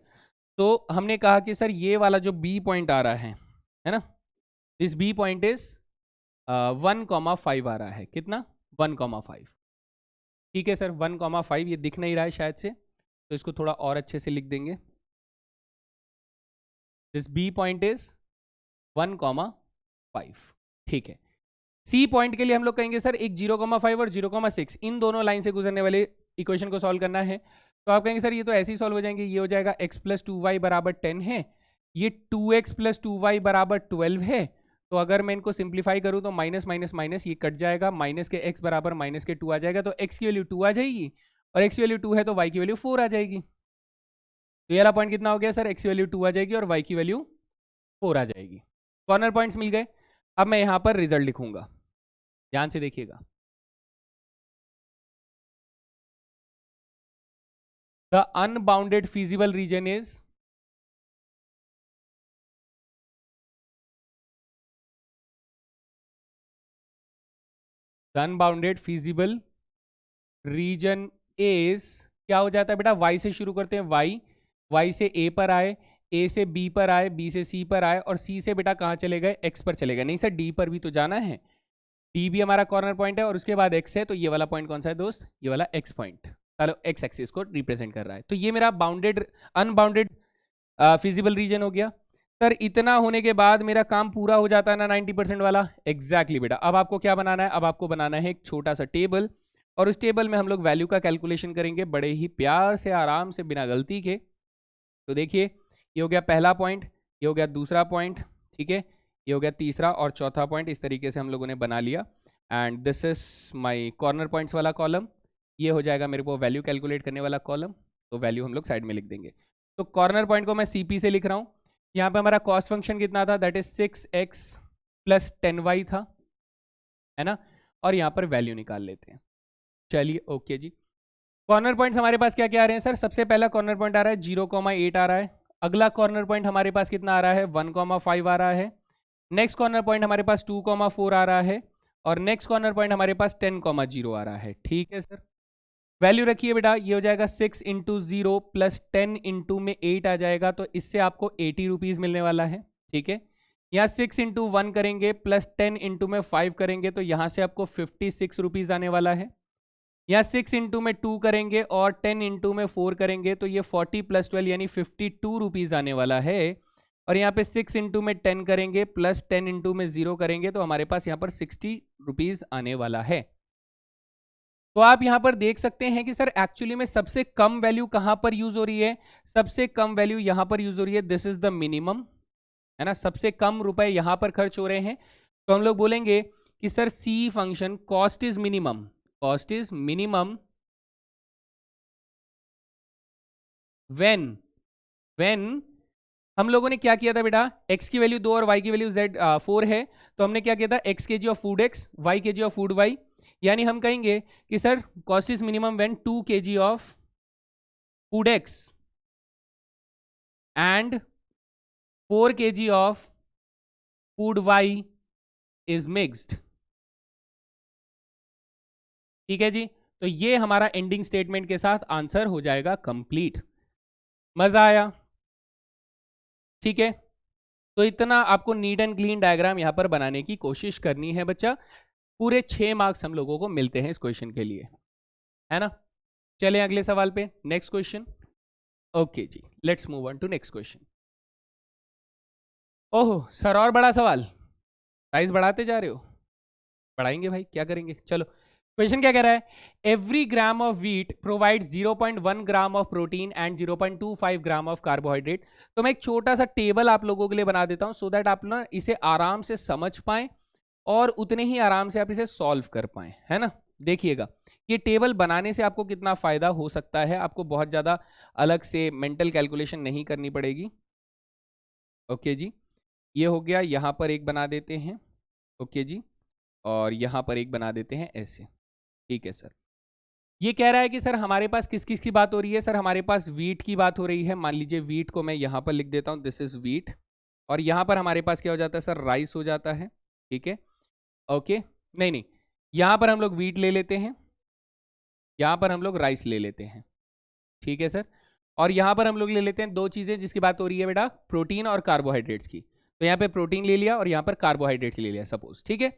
तो हमने कहा कि सर ये वाला जो b पॉइंट आ रहा है ना, दिस b पॉइंट इज 1,5 आ रहा है। कितना? 1,5। ठीक है सर, 1,5 ये दिख नहीं रहा है शायद से, तो इसको थोड़ा और अच्छे से लिख देंगे। This b point is 1,5। ठीक है, c पॉइंट के लिए हम लोग कहेंगे सर एक 0,5 और 0,6 इन दोनों लाइन से गुजरने वाले इक्वेशन को सॉल्व करना है। तो आप कहेंगे सर ये तो ऐसे ही सॉल्व हो जाएंगे, ये हो जाएगा x + 2y बराबर 10 है, ये 2x + 2y बराबर 12 है। तो अगर मैं इनको सिंप्लीफाई करूं तो माइनस माइनस माइनस ये कट जाएगा, माइनस के x बराबर माइनस के 2 आ जाएगा, तो x की वैल्यू 2 आ जाएगी, और x की वैल्यू 2 है तो y की वैल्यू 4 आ जाएगी। तो ये वाला पॉइंट कितना हो गया सर? x की वैल्यू 2 आ जाएगी और y की वैल्यू 4 आ जाएगी। कॉर्नर पॉइंट्स मिल गए। अब मैं यहाँ पर रिजल्ट लिखूंगा, ध्यान से देखिएगा। The unbounded feasible reason is unbounded feasible reason is, क्या हो जाता है बेटा, y से शुरू करते हैं, y से a पर आए, a से b पर आए, b से c पर आए, और c से बेटा कहाँ चले गए, x पर चले गए। नहीं सर, d पर भी तो जाना है, d भी हमारा कॉर्नर पॉइंट है और उसके बाद x है, तो ये वाला पॉइंट कौन सा है दोस्त, ये वाला x पॉइंट, चलो x एक्सिस को रिप्रेजेंट कर रहा है। तो ये मेरा बाउंडेड अनबाउंडेड फिजिबल रीजन हो गया। सर इतना होने के बाद मेरा काम पूरा हो जाता है ना 90% वाला, एग्जैक्टली बेटा। अब आपको क्या बनाना है, अब आपको बनाना है एक छोटा सा टेबल, और उस टेबल में हम लोग वैल्यू का कैलकुलेशन करेंगे बड़े ही प्यार से, आराम से, बिना गलती के। तो देखिए, ये हो गया पहला पॉइंट, ये हो गया दूसरा पॉइंट, ठीक है, ये हो गया तीसरा और चौथा पॉइंट। इस तरीके से हम लोगों ने बना लिया, and this is my corner points वाला कॉलम। ये हो जाएगा मेरे को वैल्यू कैलकुलेट करने वाला कॉलम, तो वैल्यू हम लोग साइड में लिख देंगे। तो कॉर्नर पॉइंट को मैं CP से लिख रहा हूँ। यहाँ पे हमारा कॉस्ट फंक्शन कितना था, that is 6x plus 10y था, है ना, और यहाँ पर वैल्यू निकाल लेते हैं। चलिए ओके जी। कॉर्नर पॉइंट्स हमारे पास क्या क्या आ रहे हैं सर, सबसे पहला कॉर्नर पॉइंट आ रहा है 0,8 आ रहा है। अगला कॉर्नर पॉइंट हमारे पास कितना आ रहा है, 1,5 आ रहा है। नेक्स्ट कॉर्नर पॉइंट हमारे पास 2,4 आ रहा है, और नेक्स्ट कॉर्नर पॉइंट हमारे पास 10,0 आ रहा है। ठीक है सर, वैल्यू रखिए बेटा, ये हो जाएगा 6 इंटू 0 प्लस 10 इंटू में 8 आ जाएगा, तो इससे आपको 80 रुपीज़ मिलने वाला है। ठीक है, यहाँ 6 इंटू 1 करेंगे प्लस 10 इंटू में 5 करेंगे, तो यहाँ से आपको 56 रुपीज़ आने वाला है। यहाँ 6 इंटू में 2 करेंगे और 10 इंटू में 4 करेंगे, तो ये 40 प्लस 12 यानी 52 रुपीज़ आने वाला है। और यहाँ पे 6 इंटू में 10 करेंगे प्लस 10 इंटू में 0 करेंगे, तो हमारे पास यहाँ पर 60 रुपीज़ आने वाला है। तो आप यहाँ पर देख सकते हैं कि सर एक्चुअली में सबसे कम वैल्यू कहाँ पर यूज हो रही है, सबसे कम वैल्यू यहाँ पर यूज हो रही है, दिस इज द मिनिमम, है ना, सबसे कम रुपए यहाँ पर खर्च हो रहे हैं। तो हम लोग बोलेंगे कि sir C function cost is minimum, cost is minimum when हम लोगों ने क्या किया था बेटा, x की वैल्यू 2 और y की वैल्यू z 4 है, तो हमने क्या किया था, x kg of food x, y kg of food y, यानी हम कहेंगे कि sir cost is minimum when 2 kg of food x and 4 kg of food y is mixed. ठीक है जी, तो ये हमारा एंडिंग स्टेटमेंट के साथ आंसर हो जाएगा कंप्लीट। मजा आया, ठीक है। तो इतना आपको नीट एंड क्लीन डायग्राम यहां पर बनाने की कोशिश करनी है बच्चा। पूरे 6 मार्क्स हम लोगों को मिलते हैं इस क्वेश्चन के लिए, है ना। चलें अगले सवाल पे, नेक्स्ट क्वेश्चन। ओके जी, let's move on to next question. Oh sir, और बड़ा सवाल, साइज बढ़ाते जा रहे हो, बढ़ाएंगे भाई, क्या करेंगे। चलो क्वेश्चन क्या कह रहा है, every gram of wheat provide 0.1 gram of protein and 0.25 gram of carbohydrate. तो मैं एक छोटा सा टेबल आप लोगों के लिए बना देता हूं, सो दैट आप ना इसे आराम से समझ पाएं और उतने ही आराम से आप इसे सॉल्व कर पाएं, है ना। देखिएगा ये टेबल बनाने से आपको कितना फायदा हो सकता है, आपको बहुत ज्यादा अलग से मेंटल कैलकुलेशन नहीं करनी पड़ेगी। ओके जी, ये हो गया, यहां पर एक बना देते हैं, ओके जी, और यहां पर एक बना देते हैं ऐसे। ठीक है सर, ये कह रहा है कि सर हमारे पास किस किस की बात हो रही है, सर हमारे पास वीट की बात हो रही है। मान लीजिए वीट को मैं यहाँ पर लिख देता हूँ, दिस इज वीट, और यहाँ पर हमारे पास क्या हो जाता है सर, राइस हो जाता है। ठीक है, ओके, नहीं नहीं, यहाँ पर हम लोग वीट ले लेते हैं, यहाँ पर हम लोग राइस ले लेते हैं। ठीक है सर, और यहाँ पर हम लोग ले लेते हैं दो चीज़ें जिसकी बात हो रही है बेटा, प्रोटीन और कार्बोहाइड्रेट्स की। तो यहाँ पे प्रोटीन ले लिया और यहाँ पर कार्बोहाइड्रेट्स ले लिया सपोज। ठीक है,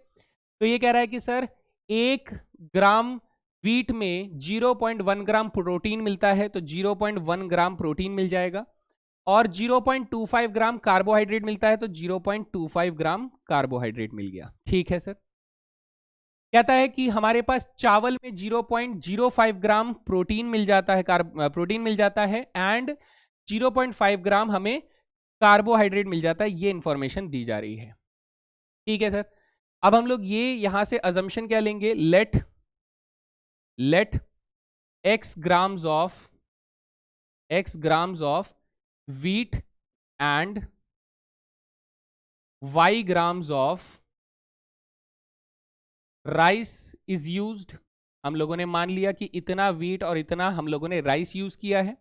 तो ये कह रहा है कि सर 1 ग्राम वीट में 0.1 ग्राम प्रोटीन मिलता है, तो 0.1 ग्राम प्रोटीन मिल जाएगा, और 0.25 ग्राम कार्बोहाइड्रेट मिलता है, तो 0.25 ग्राम कार्बोहाइड्रेट मिल गया। ठीक है सर, कहता है कि हमारे पास चावल में 0.05 ग्राम प्रोटीन मिल जाता है, प्रोटीन मिल जाता है, एंड 0.5 ग्राम हमें कार्बोहाइड्रेट मिल जाता है, ये इंफॉर्मेशन दी जा रही है। ठीक है सर, अब हम लोग ये यहां से अजम्पशन क्या लेंगे, late x grams of wheat and y grams of rice is used, हम लोगों ने मान लिया कि इतना वीट और इतना हम लोगों ने राइस यूज किया है।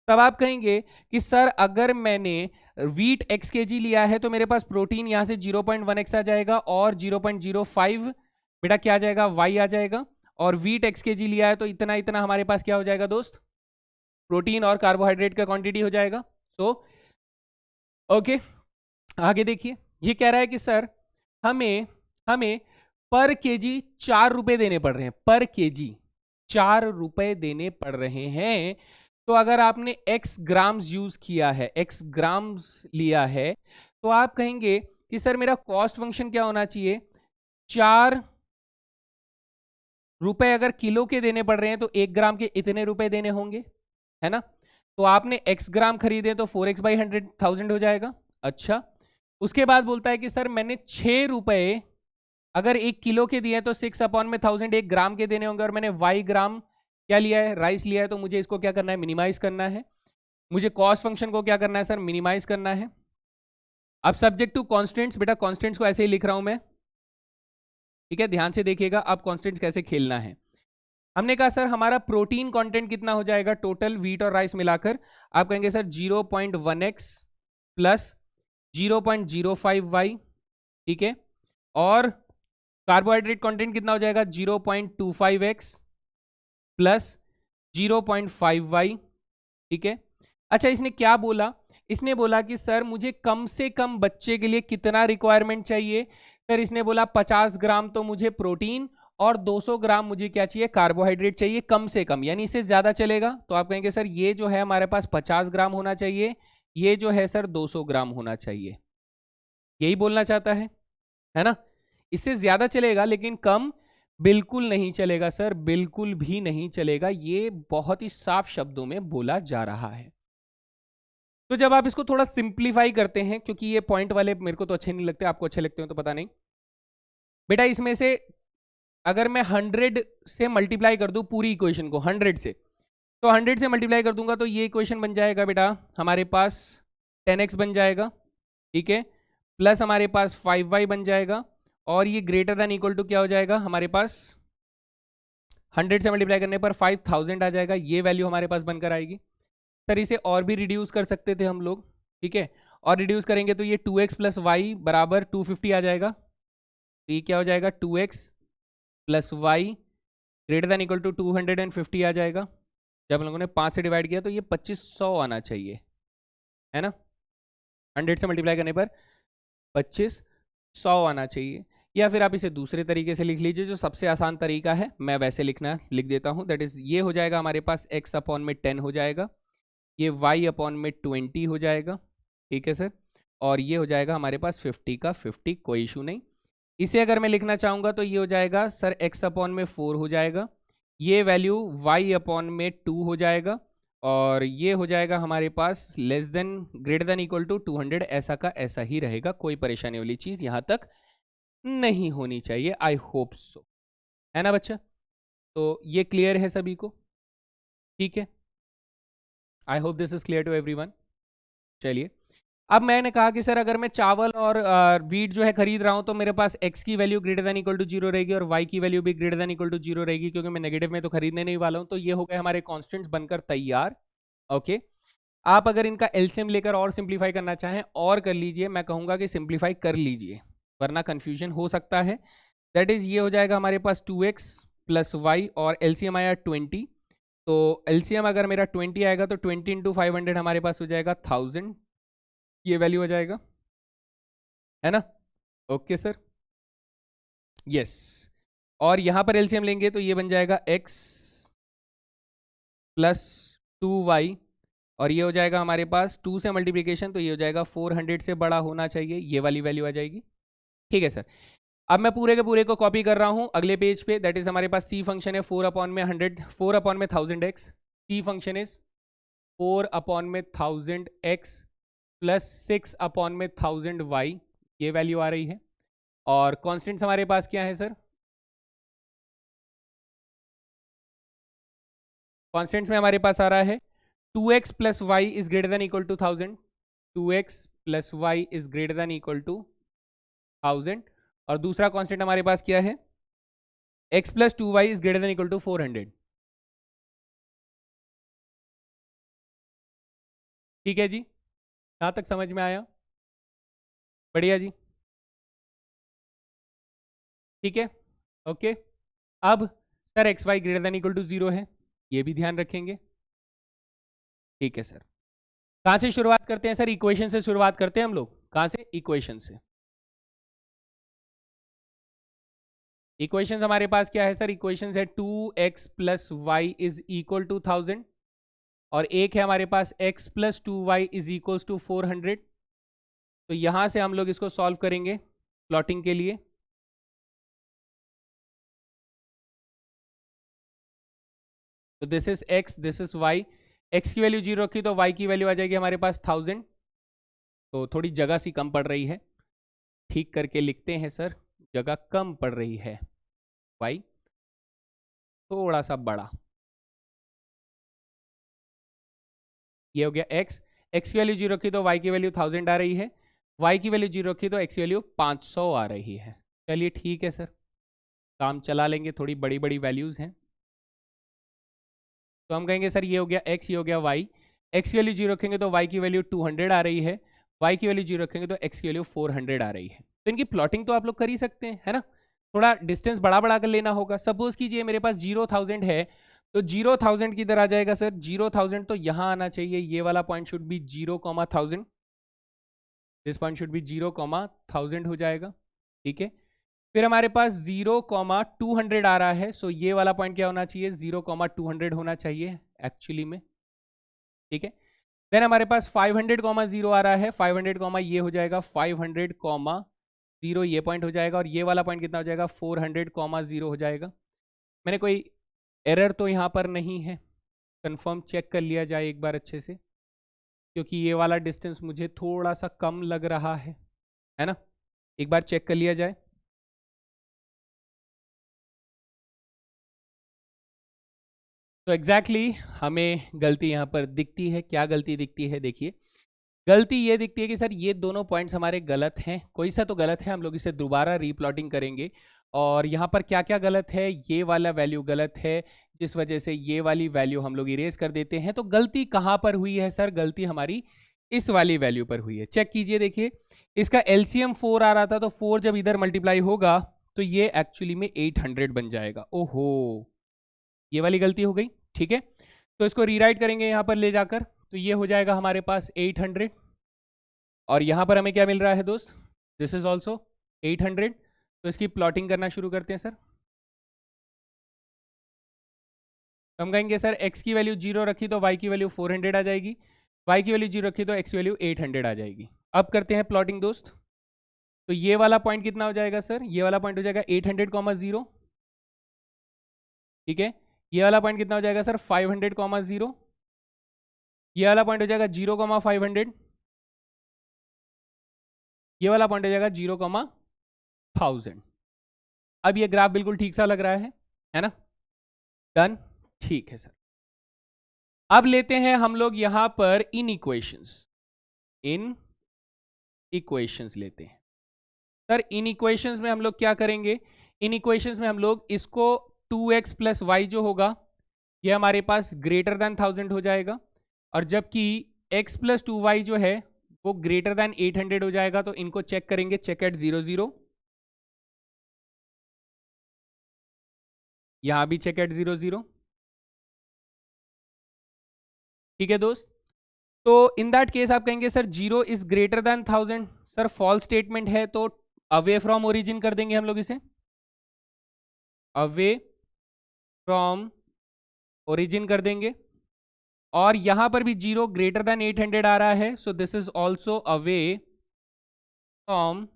तब आप कहेंगे कि सर अगर मैंने वीट x kg लिया है तो मेरे पास प्रोटीन यहां से 0.1x आ जाएगा और 0.05 बेटा क्या आ जाएगा, y आ जाएगा। और वीट x kg लिया है तो इतना इतना हमारे पास क्या हो जाएगा दोस्त, प्रोटीन और कार्बोहाइड्रेट का क्वांटिटी हो जाएगा। तो ओके, आगे देखिए, ये कह रहा है कि सर हमें हमें पर केजी 4 रुपए देने पड़ रहे हैं, पर केजी 4 रुपए देने पड़ रहे हैं। तो अगर आपने x ग्राम्स यूज किया है, x ग्राम्स लिया है, तो आप कहेंगे कि सर मेरा कॉस्ट फंक्शन क्या होना चाहिए, 4 रुपए अगर किलो के देने पड़ रहे हैं तो 1 ग्राम के इतने रुपए देने होंगे, है ना। तो आपने x ग्राम खरीदे तो 4x/100,000 हो जाएगा। अच्छा, उसके बाद बोलता है कि सर मैंने 6 रुपए अगर 1 किलो के दिए तो 6/1000 1 ग्राम के देने होंगे, और मैंने y ग्राम क्या लिया है, राइस लिया है, तो मुझे इसको क्या करना है, मिनिमाइज करना है। मुझे कॉस्ट फंक्शन को क्या करना है सर, मिनिमाइज करना है। अब सब्जेक्ट टू कॉन्स्टेंट्स, बेटा कॉन्स्टेंट्स को ऐसे ही लिख रहा हूं मैं, ठीक है, ध्यान से देखिएगा आप कॉन्स्टेंट्स कैसे खेलना है। हमने कहा सर हमारा प्रोटीन कंटेंट कितना हो जाएगा टोटल वीट और राइस मिलाकर, आप कहेंगे सर 0.1x प्लस 0.05y, ठीक है, और कार्बोहाइड्रेट कंटेंट कितना हो जाएगा 0.25x प्लस 0.5y, ठीक है। अच्छा, इसने क्या बोला, इसने बोला कि सर मुझे कम से कम बच्चे के लिए कितना रिक्वायरमेंट चाहिए, सर इसने बोला 50 ग्राम तो मुझे प्रोटीन और 200 ग्राम मुझे क्या चाहिए, कार्बोहाइड्रेट चाहिए कम से कम, यानी इससे ज्यादा चलेगा। तो आप कहेंगे सर ये जो है हमारे पास 50 ग्राम होना चाहिए, ये जो है सर 200 ग्राम होना चाहिए, यही बोलना चाहता है ना। इससे ज्यादा चलेगा लेकिन कम बिल्कुल नहीं चलेगा सर, बिल्कुल भी नहीं चलेगा, ये बहुत ही साफ शब्दों में बोला जा रहा है। तो जब आप इसको थोड़ा सिंप्लीफाई करते हैं, क्योंकि ये पॉइंट वाले मेरे को तो अच्छे नहीं लगते, आपको अच्छे लगते हो तो पता नहीं, बेटा इसमें से अगर मैं 100 से मल्टीप्लाई कर दूं पूरी इक्वेशन को 100 से, तो 100 से मल्टीप्लाई कर दूंगा तो ये इक्वेशन बन जाएगा बेटा हमारे पास 10x बन जाएगा, ठीक है, प्लस हमारे पास 5y बन जाएगा, और ये ग्रेटर देन इक्वल टू क्या हो जाएगा हमारे पास 100 से मल्टीप्लाई करने पर 5000 आ जाएगा, ये वैल्यू हमारे पास बनकर आएगी। सर इसे और भी रिड्यूस कर सकते थे हम लोग, ठीक है, और रिड्यूस करेंगे तो ये 2x प्लस वाई बराबर 250 आ जाएगा, तो ये क्या हो जाएगा 2x plus y greater than equal to 250 आ जाएगा। जब हम लोगों ने 5 से डिवाइड किया तो ये 2500 आना चाहिए, है ना, 100 से मल्टीप्लाई करने पर 2500 आना चाहिए। या फिर आप इसे दूसरे तरीके से लिख लीजिए, जो सबसे आसान तरीका है मैं वैसे लिख देता हूँ, दैट इज ये हो जाएगा हमारे पास x अपॉन में 10 हो जाएगा, ये y अपॉन में 20 हो जाएगा, ठीक है सर, और ये हो जाएगा हमारे पास 50 का 50, कोई इशू नहीं। इसे अगर मैं लिखना चाहूँगा तो ये हो जाएगा सर x अपॉन में 4 हो जाएगा, ये वैल्यू y अपॉन में 2 हो जाएगा, और ये हो जाएगा हमारे पास less than greater than equal to 200, ऐसा का ऐसा ही रहेगा, कोई परेशानी वाली चीज़ यहाँ तक नहीं होनी चाहिए, आई होप सो, है ना बच्चा। तो ये क्लियर है सभी को, ठीक है, I hope this is clear to everyone. चलिए, अब मैंने कहा कि सर अगर मैं चावल और वीट जो है खरीद रहा हूं तो मेरे पास x की value greater than equal to 0 रहेगी और y की वैल्यू भी ग्रेटर देन इक्वल टू 0 रहेगी, क्योंकि मैं नेगेटिव में तो खरीदने नहीं वाला हूं। तो ये हो गए हमारे कॉन्स्टेंट्स बनकर तैयार। ओके, आप अगर इनका एलसीएम लेकर और सिंप्लीफाई करना चाहें और कर लीजिए, मैं कहूंगा कि सिंप्लीफाई कर लीजिए वरना कंफ्यूजन हो सकता है। दैट इज ये हो जाएगा हमारे पास 2x प्लस वाई और एलसीएम आया 20, तो एलसीएम अगर मेरा 20 आएगा तो 20 इंटू 500 हमारे पास हो जाएगा 1000, ये वैल्यू हो जाएगा, है ना। ओके सर, यस, और यहां पर एलसीएम लेंगे तो ये बन जाएगा x प्लस 2y, और ये हो जाएगा हमारे पास 2 से मल्टीप्लीकेशन, तो ये हो जाएगा 400 से बड़ा होना चाहिए, ये वाली वैल्यू आ जाएगी, ठीक है सर। अब मैं पूरे के पूरे को कॉपी कर रहा हूं अगले पेज पे, दैट इज हमारे पास सी फंक्शन है 4 अपॉन में 100, 4 अपॉन में 1000x, C function is 4 upon में 1000x प्लस 6 अपॉन में 1000y, ये वैल्यू आ रही है। और कॉन्स्टेंट्स हमारे पास क्या है सर, कॉन्स्टेंट्स में हमारे पास आ रहा है 2x plus y is greater than equal to 1000, 2x plus y is greater than equal to 1000, और दूसरा कांस्टेंट हमारे पास क्या है x plus 2y is greater than equal to 400। ठीक है जी, यहां तक समझ में आया? बढ़िया जी, ठीक है, ओके। अब sir x y greater than equal to 0 है, ये भी ध्यान रखेंगे। ठीक है सर, कहां से शुरुआत करते हैं सर? इक्वेशन से शुरुआत करते हैं हम लोग। कहां से? इक्वेशन से। इक्वेशन हमारे पास क्या है सर? इक्वेशन है 2x plus y is equal to 1000 और एक है हमारे पास x plus 2y is equal to 400। तो यहां से हम लोग इसको सॉल्व करेंगे प्लॉटिंग के लिए। तो this is x, this is y। x की वैल्यू 0 रखी तो y की वैल्यू आ जाएगी हमारे पास 1000। तो थोड़ी जगह सी कम पड़ रही है, ठीक करके लिखते हैं सर, जगह कम पड़ रही है। y थोड़ा सा बड़ा, ये हो गया x। x की वैल्यू 0 रखी तो y की वैल्यू 1000 आ रही है, y की वैल्यू 0 रखी तो x की वैल्यू 500 आ रही है। चलिए ठीक है सर, काम चला लेंगे, थोड़ी बड़ी बड़ी वैल्यूज हैं। तो हम कहेंगे सर ये हो गया x, ये हो गया y। x की वैल्यू 0 रखेंगे तो y की वैल्यू 200 आ रही है, y की वैल्यू 0 रखेंगे तो x की वैल्यू 400 आ रही है। तो इनकी प्लॉटिंग तो आप लोग कर ही सकते हैं, है ना? थोड़ा डिस्टेंस बड़ा बड़ा कर लेना होगा। सपोज कीजिए मेरे पास 0,000 है, तो 0,000 किधर आ जाएगा सर? 0,000 तो यहाँ आना चाहिए, ये वाला point should B 0,1000। This point should B 0,1000 हो जाएगा। ठीक है, फिर हमारे पास 0,200 आ रहा है, सो ये वाला पॉइंट क्या होना चाहिए? 0,200 होना चाहिए एक्चुअली में। ठीक है, देन हमारे पास 500,0 आ रहा है, 500, ये हो जाएगा 500,0, ये पॉइंट हो जाएगा, और ये वाला पॉइंट कितना हो जाएगा? 400,0 हो जाएगा। मैंने कोई एरर तो यहाँ पर नहीं है, कंफर्म चेक कर लिया जाए एक बार अच्छे से, क्योंकि ये वाला डिस्टेंस मुझे थोड़ा सा कम लग रहा है ना? एक बार चेक कर लिया जाए। तो एग्जैक्टली हमें गलती यहाँ पर दिखती है। क्या गलती दिखती है? देखिए, गलती ये दिखती है कि सर ये दोनों पॉइंट्स हमारे गलत हैं, कोई सा तो गलत है। हम लोग इसे दोबारा रीप्लॉटिंग करेंगे, और यहाँ पर क्या क्या गलत है? ये वाला वैल्यू गलत है, जिस वजह से ये वाली वैल्यू हम लोग इरेज कर देते हैं। तो गलती कहाँ पर हुई है सर? गलती हमारी इस वाली वैल्यू पर हुई है। चेक कीजिए, देखिए इसका एलसीएम 4 आ रहा था, तो 4 जब इधर मल्टीप्लाई होगा तो ये एक्चुअली में 800 बन जाएगा। ओहो, ये वाली गलती हो गई। ठीक है, तो इसको रीराइट करेंगे यहाँ पर ले जाकर, तो ये हो जाएगा हमारे पास 800, और यहाँ पर हमें क्या मिल रहा है दोस्त? This is also 800। तो इसकी प्लॉटिंग करना शुरू करते हैं सर। तो हम कहेंगे सर x की वैल्यू 0 रखी तो y की वैल्यू 400 आ जाएगी, y की वैल्यू 0 रखी तो x की वैल्यू 800 आ जाएगी। अब करते हैं प्लॉटिंग दोस्त। तो ये वाला पॉइंट कितना हो जाएगा सर? ये वाला पॉइंट हो जाएगा 800,0। ठीक है, ये वाला पॉइंट कितना हो जाएगा सर? 500,0। ये वाला पॉइंट हो जाएगा 0,500। ये वाला पॉइंट हो जाएगा 0,1000। अब ये ग्राफ बिल्कुल ठीक सा लग रहा है ना? डन, ठीक है सर। अब लेते हैं हम लोग यहां पर इन इक्वेशंस लेते हैं सर। इन इक्वेशंस में हम लोग क्या करेंगे? इन इक्वेशंस में हम लोग इसको 2x प्लस वाई जो होगा ये हमारे पास ग्रेटर देन 1000 हो जाएगा, और जबकि x प्लस 2y जो है वो ग्रेटर देन 800 हो जाएगा। तो इनको चेक करेंगे, चेक एट 0 0। यहां भी चेक एट 0 0। ठीक है दोस्त, तो इन दैट केस आप कहेंगे sir 0 is greater than 1000। Sir false statement है, तो अवे फ्रॉम ओरिजिन कर देंगे हम लोग इसे, अवे फ्रॉम ओरिजिन कर देंगे। और यहां पर भी 0 ग्रेटर देन 800 आ रहा है, so this is also away from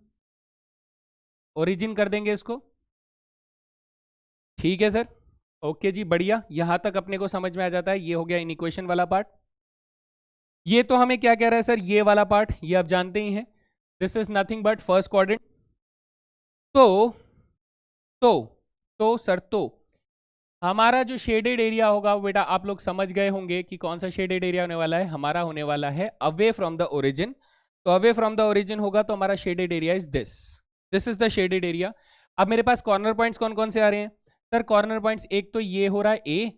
origin कर देंगे इसको। ठीक है सर, ओके जी, बढ़िया। यहां तक अपने को समझ में आ जाता है। ये हो गया इन इक्वेशन वाला पार्ट। ये तो हमें क्या कह रहा है सर? ये वाला पार्ट ये आप जानते ही हैं, this is nothing but first quadrant. तो सर तो हमारा जो शेडेड एरिया होगा बेटा, आप लोग समझ गए होंगे कि कौन सा शेडेड एरिया होने वाला है। हमारा होने वाला है अवे फ्रॉम द ओरिजिन। तो अवे फ्रॉम द ओरिजिन होगा तो हमारा shaded area is this is the shaded area. अब मेरे पास कॉर्नर पॉइंट्स कौन कौन से आ रहे हैं सर कॉर्नर पॉइंट्स एक तो ये हो रहा है ए,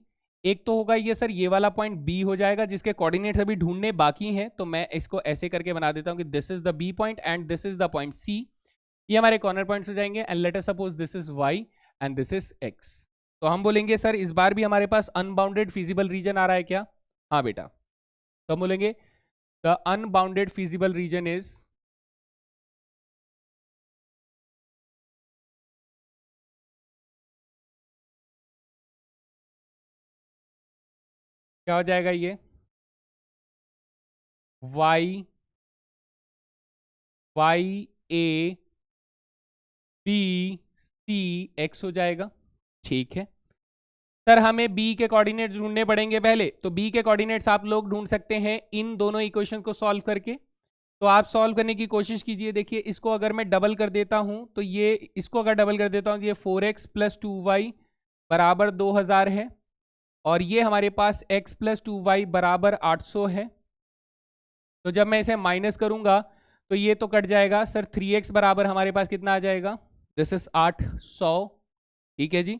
एक तो होगा ये सर ये वाला पॉइंट बी हो जाएगा, जिसके कोऑर्डिनेट्स अभी ढूंढने बाकी हैं, तो मैं इसको ऐसे करके बना देता हूं कि this is the B point and this is the point C. ये हमारे कॉर्नर पॉइंट्स हो जाएंगे and let us suppose this is y and this is x. तो हम बोलेंगे सर इस बार भी हमारे पास अनबाउंडेड फिजिबल रीजन आ रहा है क्या? हाँ बेटा। तो हम बोलेंगे the unbounded feasible region is क्या हो जाएगा ये y A B C x हो जाएगा। ठीक है सर, हमें बी के कोऑर्डिनेट्स ढूंढने पड़ेंगे पहले, तो बी के कोऑर्डिनेट्स आप लोग ढूंढ सकते हैं इन दोनों इक्वेशन को सॉल्व करके। तो आप सॉल्व करने की कोशिश कीजिए। देखिए इसको अगर मैं डबल कर देता हूं तो ये, इसको अगर डबल कर देता हूं तो ये 4x प्लस 2y बराबर 2000 है, और ये हमारे पास x प्लस 2y बराबर 800 है। तो जब मैं इसे माइनस करूंगा तो ये तो कट जाएगा सर, 3x बराबर हमारे पास कितना आ जाएगा, दिस इज 800। ठीक है जी,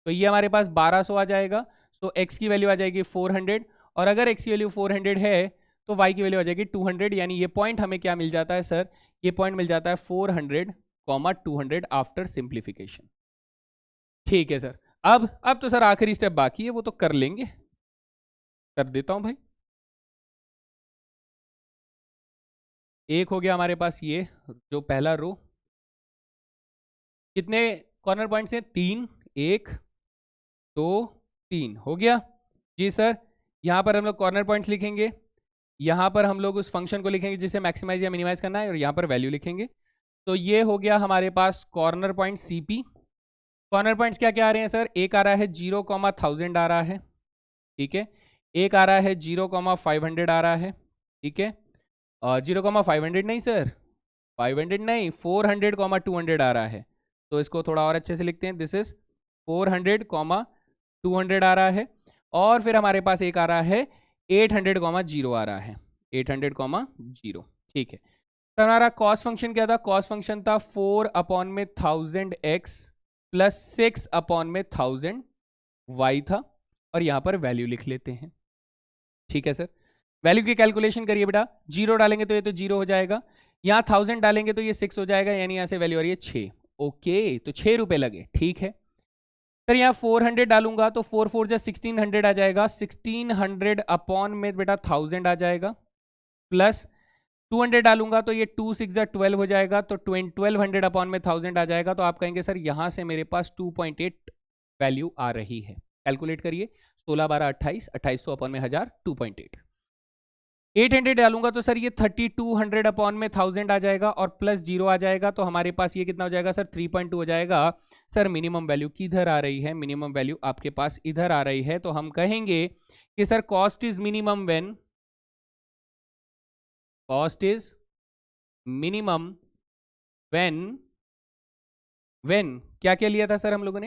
तो ये हमारे पास 1200 आ जाएगा। सो x की वैल्यू आ जाएगी 400, और अगर x की वैल्यू 400 है तो y की वैल्यू आ जाएगी 200। यानी ये पॉइंट हमें क्या मिल जाता है सर, ये पॉइंट मिल जाता है 400, 200 आफ्टर सिंप्लीफिकेशन। ठीक है सर, अब तो सर आखिरी स्टेप बाकी है, वो तो कर लेंगे, कर देता हूं भाई। एक हो गया हमारे पास ये जो पहला रो, कितने कॉर्नर पॉइंट्स हैं, 3, 1 2 3 हो गया जी सर। यहां पर हम लोग कॉर्नर पॉइंट्स लिखेंगे, यहां पर हम लोग उस फंक्शन को लिखेंगे जिसे मैक्सिमाइज या मिनिमाइज करना है, और यहां पर वैल्यू लिखेंगे। तो ये हो गया हमारे पास corner point CP. Corner points क्या क्या आ रहे हैं सर, एक आ रहा है 0,1000 आ रहा है, ठीक है, एक आ रहा है 0,500 आ रहा है, ठीक है, 0,500 नहीं सर, 500 नहीं, 400,200 आ रहा है। तो इसको थोड़ा और अच्छे से लिखते हैं, दिस इज 400,200 आ रहा है। और फिर हमारे पास एक आ रहा है 800,0 आ रहा है, 800,0। ठीक है, तो हमारा कॉस्ट फंक्शन क्या था, कॉस्ट फंक्शन था 4/1000x प्लस 6/1000 y था, और यहां पर वैल्यू लिख लेते हैं। ठीक है सर, वैल्यू की कैलकुलेशन करिए बेटा, 0 डालेंगे तो ये तो 0 हो जाएगा, यहाँ 1000 डालेंगे तो ये 6 हो जाएगा, यानी यहाँ से वैल्यू आ रही है 6। ओके, तो 6 रुपए लगे। ठीक है सर, यहाँ 400 डालूंगा तो 4 4 जा 1600 आ जाएगा, 1600 अपॉन में बेटा 1000 आ जाएगा, प्लस 200 डालूंगा तो ये 2 6 जा 12 हो जाएगा, तो 1200 अपॉन में 1000 आ जाएगा। तो आप कहेंगे सर यहाँ से मेरे पास 2.8 वैल्यू आ रही है। कैलकुलेट करिए, 16 12 28, 2800 अपॉन में 1000, 2.8। 800 डालूंगा तो सर ये 3200 अपॉन में 1000 आ जाएगा, और प्लस 0 आ जाएगा, तो हमारे पास ये कितना हो जाएगा सर, 3.2 हो जाएगा। सर मिनिमम वैल्यू किधर आ रही है, मिनिमम वैल्यू आपके पास इधर आ रही है। तो हम कहेंगे कि sir cost is minimum when, cost is minimum when क्या क्या लिया था सर हम लोगों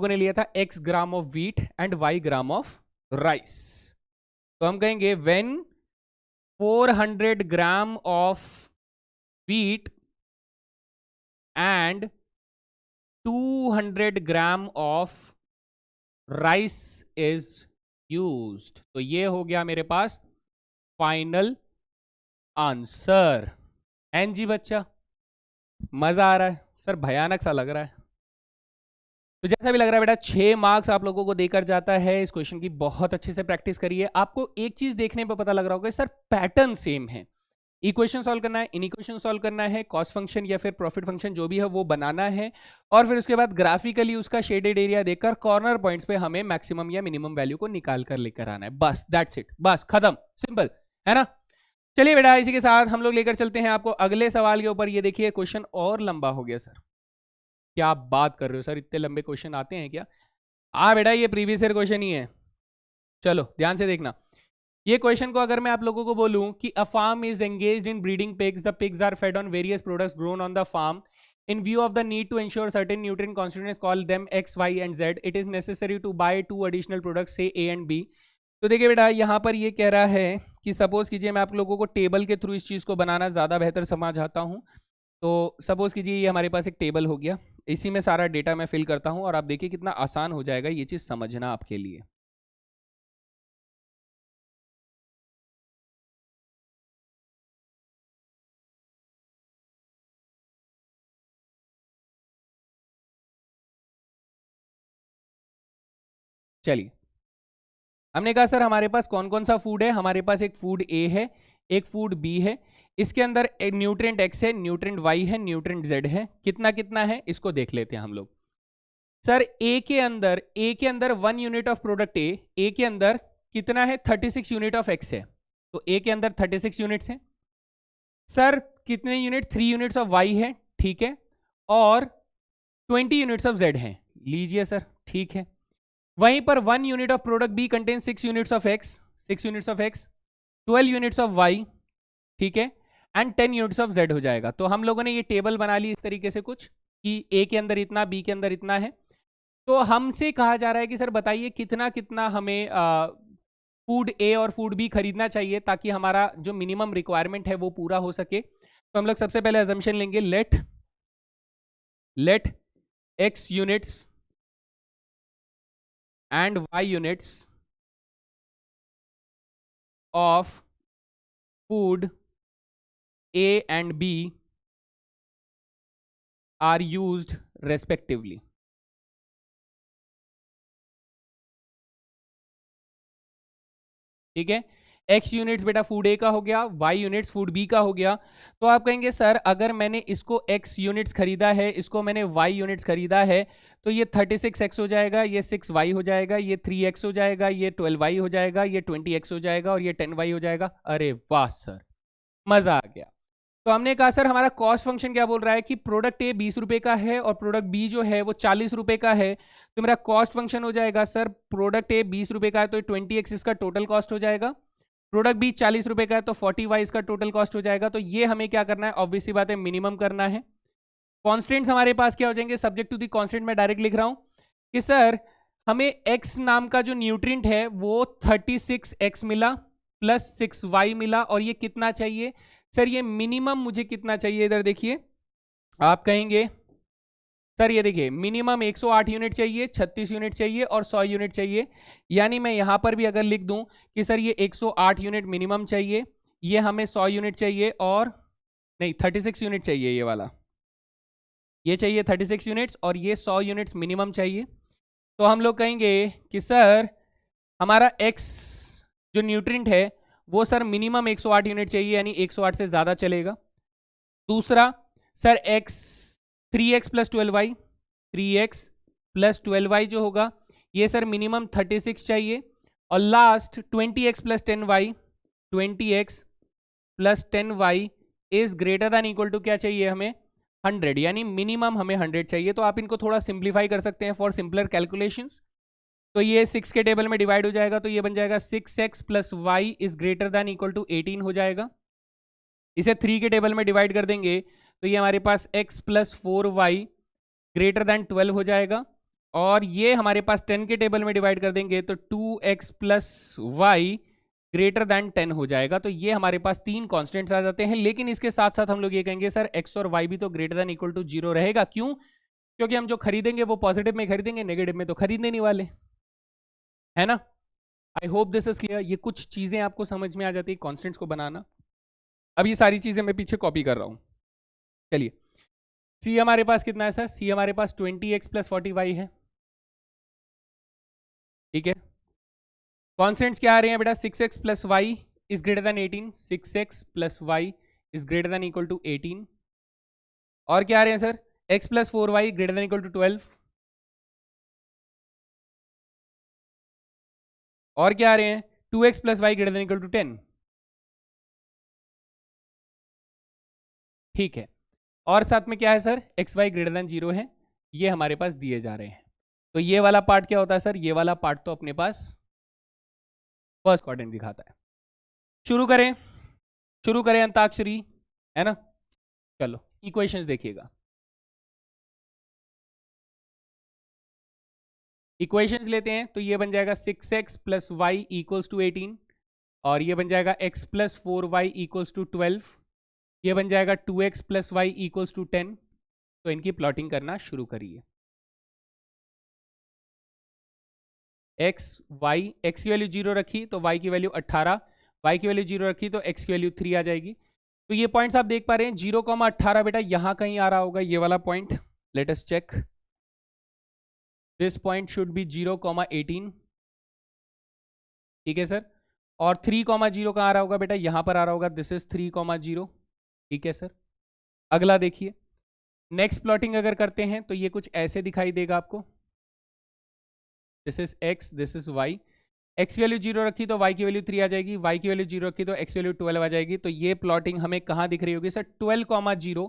ने लिया था x gram of wheat and y gram of rice. तो हम कहेंगे when 400 gram of wheat and 200 gram of rice is used. तो ये हो गया मेरे पास फाइनल आंसर। एन जी बच्चा, मजा आ रहा है सर, भयानक सा लग रहा है। तो जैसा भी लग रहा है बेटा, 6 मार्क्स आप लोगों को देकर जाता है। इस क्वेश्चन की बहुत अच्छे से प्रैक्टिस करिए। आपको एक चीज देखने पर पता लग रहा होगा सर पैटर्न सेम है, इक्वेशन सॉल्व करना है, इन इक्वेशन सॉल्व करना है, कॉस्ट फंक्शन या फिर प्रॉफिट फंक्शन जो भी है वो बनाना है, और फिर उसके बाद ग्राफिकली उसका शेडेड एरिया देखकर कॉर्नर पॉइंट्स पे हमें मैक्सिमम या मिनिमम वैल्यू को निकाल कर लेकर आना है। बस दैट्स इट, बस खत्म, सिंपल है ना। चलिए बेटा, इसी के साथ हम लोग लेकर चलते हैं आपको अगले सवाल के ऊपर। ये देखिए क्वेश्चन और लंबा हो गया सर, क्या आप बात कर रहे हो सर, इतने लंबे क्वेश्चन आते हैं क्या? हाँ बेटा, ये प्रीवियस ईयर क्वेश्चन ही है। चलो ध्यान से देखना, ये क्वेश्चन को अगर मैं आप लोगों को बोलूं कि a farm is engaged in breeding pigs, the pigs are fed on various products grown on the farm, in view of the need to ensure certain nutrient constituents call them x, y and z, it is necessary to buy 2 additional products say a and b। तो देखिए बेटा, यहाँ पर ये कह रहा है कि सपोज कीजिए, मैं आप लोगों को टेबल के थ्रू इस चीज़ को बनाना ज़्यादा बेहतर समझ आता हूँ। तो सपोज कीजिए ये हमारे पास एक टेबल हो गया, इसी में सारा डेटा मैं फिल करता हूं और आप देखिए कितना आसान हो जाएगा ये चीज समझना आपके लिए। चलिए, हमने कहा सर हमारे पास कौन कौन सा फूड है। हमारे पास एक फूड ए है, एक फूड बी है, इसके अंदर न्यूट्रिएंट एक्स है, न्यूट्रिएंट वाई है, न्यूट्रिएंट जेड है। कितना कितना है इसको देख लेते हैं हम लोग। सर ए के अंदर 1 यूनिट ऑफ प्रोडक्ट ए के अंदर कितना है, 36 यूनिट ऑफ एक्स है, तो ए के अंदर 36 यूनिट्स है। सर कितने यूनिट, 3 यूनिट्स ऑफ वाई है, ठीक है, और 20 यूनिट्स ऑफ जेड है, लीजिए सर, ठीक है। वहीं पर 1 unit of product B contain 6 units of x, 6 units of x, 12 units of y, ठीक है, एंड 10 यूनिट्स ऑफ जेड हो जाएगा। तो हम लोगों ने ये टेबल बना ली इस तरीके से कुछ कि ए के अंदर इतना, बी के अंदर इतना है। तो हमसे कहा जा रहा है कि सर बताइए कितना कितना हमें फूड ए और फूड बी खरीदना चाहिए ताकि हमारा जो मिनिमम रिक्वायरमेंट है वो पूरा हो सके। तो हम लोग सबसे पहले अजम्पशन लेंगे, let x units and y units of food A and B are used respectively। ठीक है, x यूनिट्स बेटा फूड ए का हो गया, y यूनिट्स फूड बी का हो गया। तो आप कहेंगे सर अगर मैंने इसको x यूनिट्स खरीदा है, इसको मैंने y यूनिट्स खरीदा है, तो ये 36x हो जाएगा, ये 6y हो जाएगा, ये 3x हो जाएगा, ये 12y हो जाएगा, ये 20x हो जाएगा और ये 10y हो जाएगा। अरे वाह सर, मजा आ गया। तो हमने कहा सर हमारा कॉस्ट फंक्शन क्या बोल रहा है कि प्रोडक्ट ए 20 रुपए का है और प्रोडक्ट बी जो है वो 40 रुपए का है, तो मेरा कॉस्ट फंक्शन हो जाएगा सर प्रोडक्ट ए 20 रुपए का है तो 20x इसका टोटल कॉस्ट हो जाएगा, प्रोडक्ट बी 40 रुपए का है तो 40y इसका टोटल कॉस्ट हो जाएगा। तो ये हमें क्या करना है, ऑब्वियसली बात है मिनिमम करना है। कॉन्स्टेंट्स हमारे पास क्या हो जाएंगे, सब्जेक्ट टू दी कॉन्स्टेंट में डायरेक्ट लिख रहा हूं कि सर हमें x नाम का जो न्यूट्रिएंट है वो 36x मिला प्लस 6y मिला, और ये कितना चाहिए सर, ये मिनिमम मुझे कितना चाहिए, इधर देखिए आप कहेंगे सर ये देखिए मिनिमम 108 यूनिट चाहिए, 36 यूनिट चाहिए और 100 यूनिट चाहिए। यानी मैं यहां पर भी अगर लिख दूं कि सर ये 108 यूनिट मिनिमम चाहिए, ये हमें 100 यूनिट चाहिए, और नहीं 36 यूनिट चाहिए, ये वाला ये चाहिए 36 यूनिट्स और ये 100 यूनिट्स मिनिमम चाहिए। तो हम लोग कहेंगे कि सर हमारा x जो न्यूट्रिएंट है वो सर मिनिमम 108 यूनिट चाहिए, यानी 108 से ज़्यादा चलेगा। दूसरा sir x 3x plus 12y, 3x plus 12y जो होगा ये सर मिनिमम 36 चाहिए, और last 20x plus 10y, 20x plus 10y is greater than equal to क्या चाहिए हमें 100, यानी मिनिमम हमें 100 चाहिए। तो आप इनको थोड़ा सिंप्लीफाई कर सकते हैं फॉर सिंपलर कैलकुलेशंस। तो ये 6 के टेबल में डिवाइड हो जाएगा, तो ये बन जाएगा 6x plus y is greater than equal to 18 हो जाएगा। इसे 3 के टेबल में डिवाइड कर देंगे तो ये हमारे पास x plus 4y greater than 12 हो जाएगा, और ये हमारे पास 10 के टेबल में डिवाइड कर देंगे तो 2x plus y greater than 10 हो जाएगा। तो ये हमारे पास 3 कॉन्स्टेंट्स आ जाते हैं, लेकिन इसके साथ साथ हम लोग ये कहेंगे सर x और y भी तो ग्रेटर दैन इक्वल टू 0 रहेगा। क्यों? क्योंकि हम जो खरीदेंगे वो पॉजिटिव में खरीदेंगे, नेगेटिव में तो खरीदने नहीं वाले, है ना। आई होप दिस इज क्लियर। ये कुछ चीजें आपको समझ में आ जाती है कॉन्स्टेंट्स को बनाना। अब ये सारी चीजें मैं पीछे कॉपी कर रहा हूं। चलिए, सी हमारे पास कितना है सर, सी हमारे पास 20x प्लस 40y है, ठीक है। कॉन्स्टेंट्स क्या आ रहे हैं बेटा, 6x plus y is greater than 18, 6x plus y is greater than equal to 18, और क्या आ रहे हैं sir, x plus 4y greater than equal to 12, और क्या आ रहे हैं 2x plus y greater than equal to 10, ठीक है। और साथ में क्या है sir, x y greater than 0 है, ये हमारे पास दिए जा रहे हैं। तो ये वाला पार्ट क्या होता है सर, ये वाला पार्ट तो अपने पास फर्स्ट क्वाड्रेंट दिखाता है। शुरू करें अंताक्षरी, है ना। चलो इक्वेशंस देखिएगा, इक्वेशंस लेते हैं तो ये बन जाएगा 6x plus Y equals to 18, और ये बन जाएगा x plus 4y equals to 12, ये बन जाएगा 2x plus Y equals to 10, तो इनकी प्लॉटिंग करना शुरू करिए। एक्स वाई, एक्स की वैल्यू 0 रखी तो वाई की वैल्यू 18, वाई की वैल्यू 0 रखी तो एक्स की वैल्यू 3 आ जाएगी। तो ये पॉइंट्स आप देख पा रहे हैं 0,18 बेटा यहां कहीं आ रहा होगा, ये वाला point. Let us check, this point should be 0,18, ठीक है सर। और 3,0 कहां आ रहा होगा बेटा, यहां पर आ रहा होगा, दिस इज 3,0, ठीक है सर। अगला देखिए, नेक्स्ट प्लॉटिंग अगर करते हैं तो ये कुछ ऐसे दिखाई देगा आपको, this is x, this is y. X की वैल्यू 0 रखी तो वाई की वैल्यू 3 आ जाएगी, वाई की वैल्यू 0 रखी तो एक्स की वैल्यू 12 आ जाएगी। तो ये प्लॉटिंग हमें कहां दिख रही होगी सर, 12,0,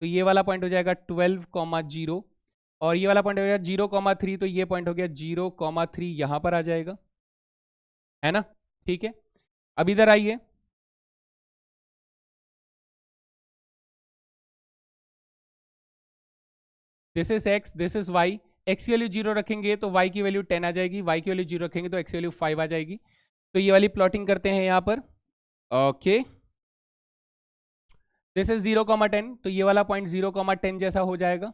तो ये वाला पॉइंट हो जाएगा 12,0, और ये वाला पॉइंट हो जाएगा 0,3, तो ये पॉइंट हो गया 0,3, यहां पर आ जाएगा, है ना, ठीक है। अब इधर आइए, this is x, this is y. X की वैल्यू 0 रखेंगे तो वाई की वैल्यू 10 आ जाएगी, वाई की वैल्यू 0 रखेंगे तो एक्स की वैल्यू 5 आ जाएगी। तो ये वाली प्लॉटिंग करते हैं यहां पर, ओके। दिस इज 0,10, तो ये वाला पॉइंट 0,10 जैसा हो जाएगा,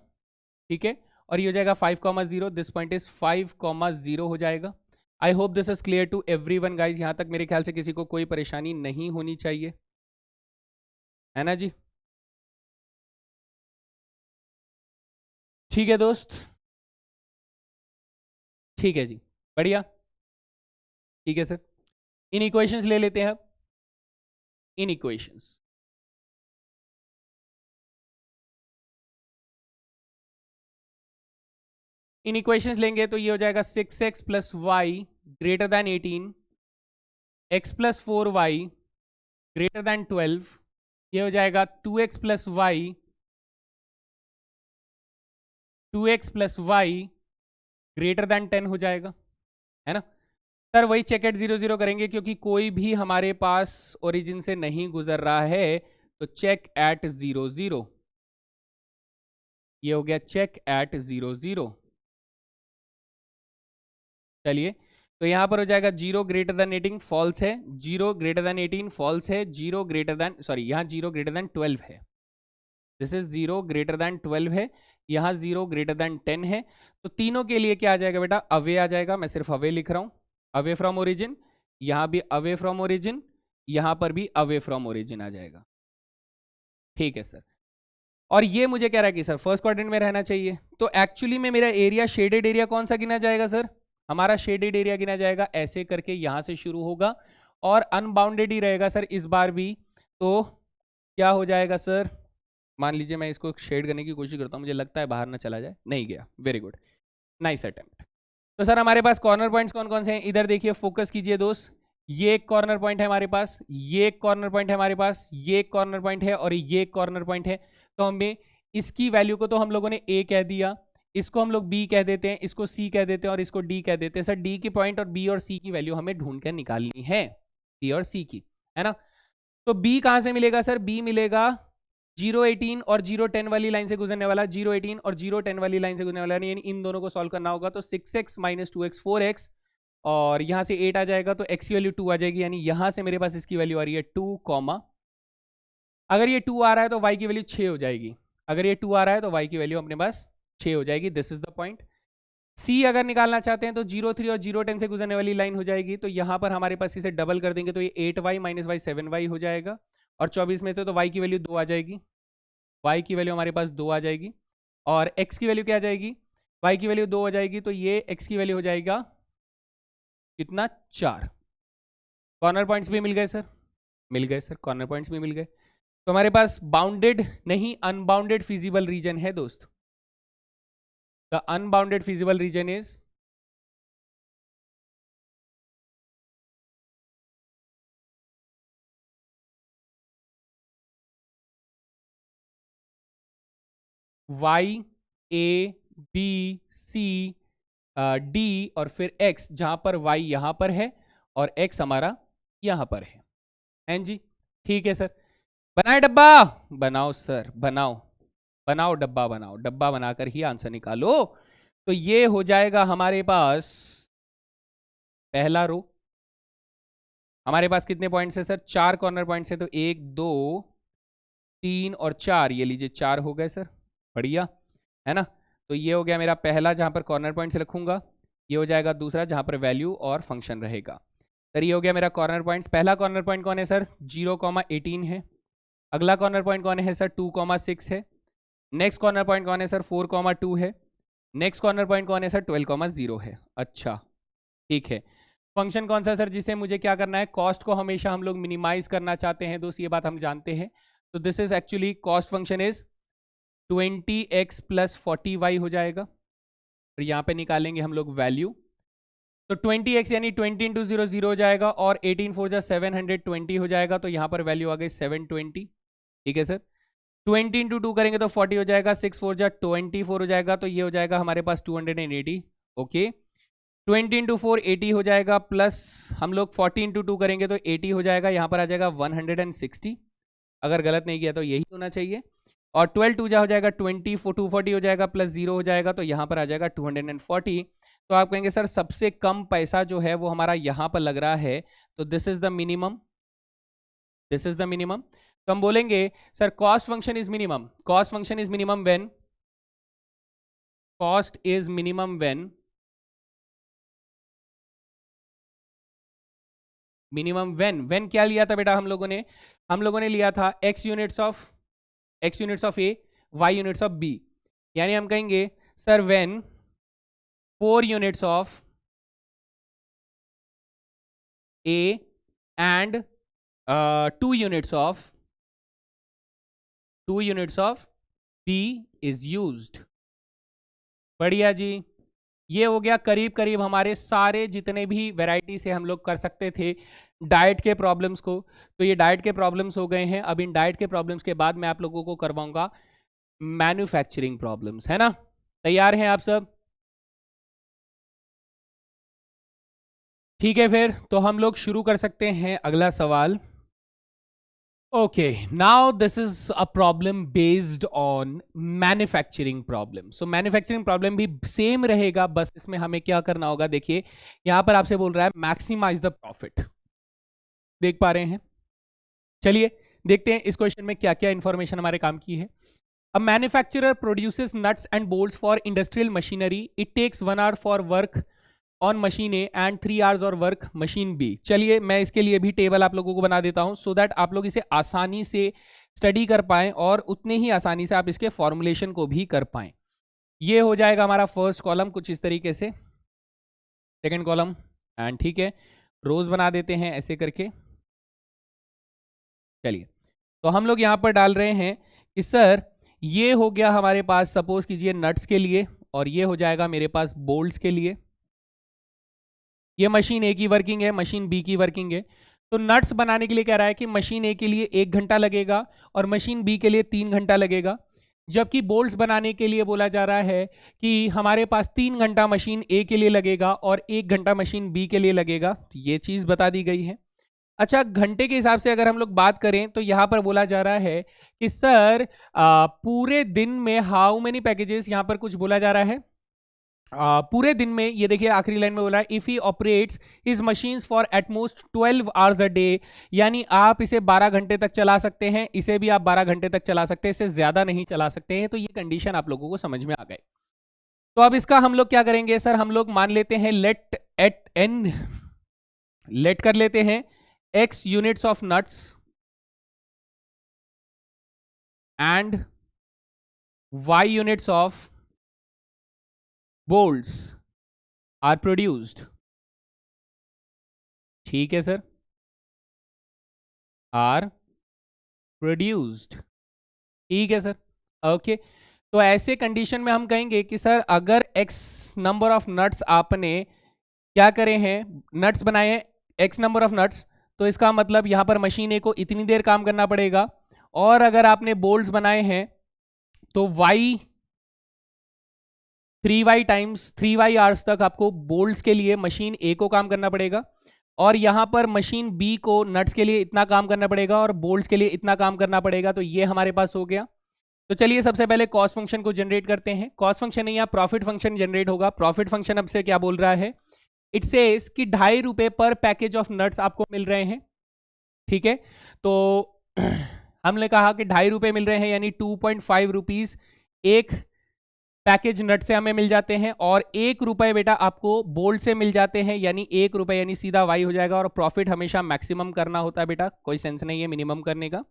ठीक है। और ये हो जाएगा 5,0, दिस पॉइंट इज 5,0 हो जाएगा। I hope this is clear to everyone guys, यहां तक मेरे ख्याल से किसी को कोई परेशानी नहीं होनी चाहिए, है ना जी। ठीक है दोस्त, ठीक है जी, बढ़िया, ठीक है सर। इन इक्वेशंस ले लेते हैं अब, इन इक्वेशंस, इन इक्वेशंस लेंगे तो ये हो जाएगा 6x plus y greater than 18, x plus 4y greater than 12, ये हो जाएगा 2x plus y, 2x plus y greater than 10 हो जाएगा, है ना सर। वही चेक एट 0,0 करेंगे क्योंकि कोई भी हमारे पास ओरिजिन से नहीं गुजर रहा है, तो चेक एट 0,0, ये हो गया चेक एट 0,0। चलिए, तो यहां पर हो जाएगा 0 ग्रेटर देन 18 फॉल्स है, 0 ग्रेटर देन 18 फॉल्स है, 0 ग्रेटर देन, सॉरी यहां 0 ग्रेटर देन 12 है, दिस इज 0 ग्रेटर देन 12 है, यहां 0 ग्रेटर देन 10 है। तो तीनों के लिए क्या आ जाएगा बेटा, अवे आ जाएगा, मैं सिर्फ अवे लिख रहा हूं, अवे फ्रॉम ओरिजिन, यहां भी अवे फ्रॉम ओरिजिन, यहां पर भी अवे फ्रॉम ओरिजिन आ जाएगा, ठीक है सर। और ये मुझे कह रहा है कि सर फर्स्ट क्वाड्रेंट में रहना चाहिए, तो एक्चुअली में मेरा एरिया, शेडेड एरिया कौन सा गिना जाएगा सर, हमारा शेडेड एरिया गिना जाएगा, ऐसे करके यहां से शुरू होगा और अनबाउंडेड ही रहेगा सर इस बार भी। तो क्या हो जाएगा सर, मान लीजिए मैं इसको शेड करने की कोशिश करता हूं, मुझे लगता है बाहर ना चला जाए, नहीं गया, वेरी गुड, नाइस अटेम्प्ट। तो सर हमारे पास कॉर्नर पॉइंट्स कौन कौन से हैं, इधर देखिए, फोकस कीजिए दोस्त, ये एक कॉर्नर पॉइंट है हमारे पास, ये एक कॉर्नर पॉइंट है हमारे पास, ये एक कॉर्नर पॉइंट है और ये एक कॉर्नर पॉइंट है। तो हमें इसकी वैल्यू को तो हम लोगों ने ए कह दिया, इसको हम लोग बी कह देते हैं, इसको सी कह देते हैं और इसको डी कह देते हैं। सर डी की पॉइंट और बी और सी की वैल्यू हमें ढूंढ कर निकालनी है, बी और सी की, है ना। तो बी कहां से मिलेगा सर, बी मिलेगा 0,18 और 0,10 वाली लाइन से गुजरने वाला, 0,18 और 0,10 वाली लाइन से गुजरने वाला, यानी इन दोनों को सॉल्व करना होगा। तो 6x माइनस 2x 4x, और यहां से 8 आ जाएगा तो x की वैल्यू 2 आ जाएगी, यानी यहां से मेरे पास इसकी वैल्यू आ रही है 2, अगर ये 2 आ रहा है तो y की वैल्यू 6 हो जाएगी, अगर ये 2 आ रहा है तो y की वैल्यू अपने पास 6 हो जाएगी, दिस इज द पॉइंट। सी अगर निकालना चाहते हैं तो 0,3 और 0,10 से गुजरने वाली लाइन हो जाएगी, तो यहां पर हमारे पास इसे डबल कर देंगे तो ये 8y माइनस y 7y हो जाएगा, और 24 में तो y की वैल्यू 2 आ जाएगी, y की वैल्यू हमारे पास 2 आ जाएगी, और x की वैल्यू क्या आ जाएगी, y की वैल्यू 2 हो जाएगी, तो ये x की वैल्यू हो जाएगा कितना, 4। कॉर्नर पॉइंट्स भी मिल गए सर, मिल गए सर, कॉर्नर पॉइंट्स भी मिल गए। तो हमारे पास बाउंडेड नहीं अनबाउंडेड फिजिबल रीजन है दोस्त, the unbounded feasible region is y a b c d और फिर x, जहां पर y यहां पर है और x हमारा यहां पर है जी, ठीक है सर। बनाए डब्बा, बनाओ सर, बनाओ बनाओ डब्बा, बनाओ डब्बा, बनाकर ही आंसर निकालो। तो ये हो जाएगा हमारे पास पहला रो। हमारे पास कितने पॉइंट्स है सर, 4 कॉर्नर पॉइंट्स है, तो 1 2 3 और 4, ये लीजिए 4 हो गए सर, बढ़िया है ना। तो ये हो गया मेरा पहला जहां पर कॉर्नर पॉइंट्स रखूंगा, ये हो जाएगा दूसरा जहां पर वैल्यू और फंक्शन रहेगा। सर ये हो गया मेरा कॉर्नर पॉइंट्स। पहला कॉर्नर पॉइंट कौन है सर? 0,18 है। अगला कॉर्नर पॉइंट कौन है सर? 2,6 है। नेक्स्ट कॉर्नर पॉइंट कौन है सर? 4,2 है। नेक्स्ट कॉर्नर पॉइंट कौन है सर? 12,0 है। अच्छा ठीक है। फंक्शन कौन सा सर जिसे मुझे क्या करना है? कॉस्ट को हमेशा हम लोग मिनिमाइज करना चाहते हैं दोस्त, ये बात हम जानते हैं। तो this is actually cost function is 20x plus 40y हो जाएगा। और यहाँ पे निकालेंगे हम लोग वैल्यू। तो 20x यानी 20 इंटू 0 0 हो जाएगा और 18 4 जा 720 हो जाएगा। तो यहाँ पर वैल्यू आ गई 720। ठीक है सर। 20 इंटू 2 करेंगे तो 40 हो जाएगा, 6 4 जा 24 हो जाएगा। तो ये हो जाएगा हमारे पास 280। ओके 20 इंटू 4 80 हो जाएगा, प्लस हम लोग 40 इंटू 2 करेंगे तो 80 हो जाएगा। यहाँ पर आ जाएगा 160, अगर गलत नहीं किया तो यही होना चाहिए। और 12 2 जा हो जाएगा 20, 240 हो जाएगा, प्लस 0 हो जाएगा। तो यहाँ पर आ जाएगा 240। तो आप कहेंगे सर सबसे कम पैसा जो है वो हमारा यहाँ पर लग रहा है, तो this is the minimum, this is the minimum. तो हम बोलेंगे sir cost function is minimum, cost function is minimum when, cost is minimum when, minimum when क्या लिया था बेटा हम लोगों ने लिया था x units of A, y units of B. यानी हम कहेंगे sir when 4 units of A and 2 units of B is used. बढ़िया जी। ये हो गया करीब करीब हमारे सारे जितने भी वैरायटी से हम लोग कर सकते थे डाइट के प्रॉब्लम्स को। तो ये डाइट के प्रॉब्लम्स हो गए हैं। अब इन डाइट के प्रॉब्लम्स के बाद मैं आप लोगों को करवाऊंगा मैन्युफैक्चरिंग प्रॉब्लम्स, है ना। तैयार हैं आप सब? ठीक है, फिर तो हम लोग शुरू कर सकते हैं अगला सवाल। Okay now this is a problem based on manufacturing problem. So manufacturing problem भी सेम रहेगा, बस इसमें हमें क्या करना होगा। देखिए यहां पर आपसे बोल रहा है मैक्सिमाइज द प्रॉफिट, देख पा रहे हैं। चलिए देखते हैं इस क्वेश्चन में क्या क्या इंफॉर्मेशन हमारे काम की है। A manufacturer produces nuts and bolts for industrial machinery, it takes 1 hour for work on machine A and 3 hours और वर्क मशीन बी। चलिए मैं इसके लिए भी टेबल आप लोगों को बना देता हूं सो दैट आप लोग इसे आसानी से स्टडी कर पाएं और उतने ही आसानी से आप इसके फॉर्मुलेशन को भी कर पाएं। ये हो जाएगा हमारा फर्स्ट कॉलम कुछ इस तरीके से, सेकंड कॉलम एंड ठीक है रोज बना देते हैं ऐसे करके। चलिए तो हम लोग यहां पर डाल रहे हैं कि सर ये हो गया हमारे पास, सपोज कीजिए नट्स के लिए, और ये हो जाएगा मेरे पास बोल्ट्स के लिए। ये मशीन ए की वर्किंग है, मशीन बी की वर्किंग है। तो नट्स बनाने के लिए कह रहा है कि मशीन ए के लिए 1 घंटा लगेगा और मशीन बी के लिए 3 घंटा लगेगा, जबकि बोल्ट्स बनाने के लिए बोला जा रहा है कि हमारे पास 3 घंटा मशीन ए के लिए लगेगा और 1 घंटा मशीन बी के लिए लगेगा। तो ये चीज बता दी गई है। अच्छा घंटे के हिसाब से अगर हम लोग बात करें तो यहाँ पर बोला जा रहा है कि सर पूरे दिन में हाउ मेनी पैकेजेस, यहाँ पर कुछ बोला जा रहा है पूरे दिन में। ये देखिए आखिरी लाइन में बोला है if he operates his machines for at most 12 hours a day, यानी आप इसे 12 घंटे तक चला सकते हैं, इसे भी आप 12 घंटे तक चला सकते हैं, इससे ज्यादा नहीं चला सकते हैं। तो ये कंडीशन आप लोगों को समझ में आ गए। तो अब इसका हम लोग क्या करेंगे सर, हम लोग मान लेते हैं लेट एट एन, लेट कर लेते हैं x units of nuts and y units of bolts are produced। ठीक है सर, are produced। ठीक है सर, ओके। तो ऐसे कंडीशन में हम कहेंगे कि सर अगर x नंबर ऑफ नट्स आपने क्या करे हैं, नट्स बनाए हैं x नंबर ऑफ नट्स, तो इसका मतलब यहां पर मशीन ए को इतनी देर काम करना पड़ेगा। और अगर आपने बोल्ट्स बनाए हैं तो y 3y times 3y hours तक आपको बोल्ट्स के लिए मशीन ए को काम करना पड़ेगा, और यहां पर मशीन बी को नट्स के लिए इतना काम करना पड़ेगा और बोल्ट्स के लिए इतना काम करना पड़ेगा। तो ये हमारे पास हो गया। तो चलिए सबसे पहले कॉस्ट फंक्शन को जनरेट करते हैं। कॉस्ट फंक्शन नहीं, यहाँ प्रॉफिट फंक्शन जनरेट होगा। प्रॉफिट फंक्शन अब से क्या बोल रहा है, इट सेज कि 2.5 रुपए पर पैकेज ऑफ नट्स आपको मिल रहे हैं। ठीक है, तो हमने कहा कि 2.5 रुपए मिल रहे हैं, यानी 2.5 रुपीज एक पैकेज नट से हमें मिल जाते हैं और 1 रुपए बेटा आपको बोल्ट से मिल जाते हैं, यानी 1 रुपए यानी सीधा वाई हो जाएगा। और प्रॉफिट हमेशा मैक्सिमम करना होता है बेटा, कोई सेंस नहीं है मिनिमम करने का।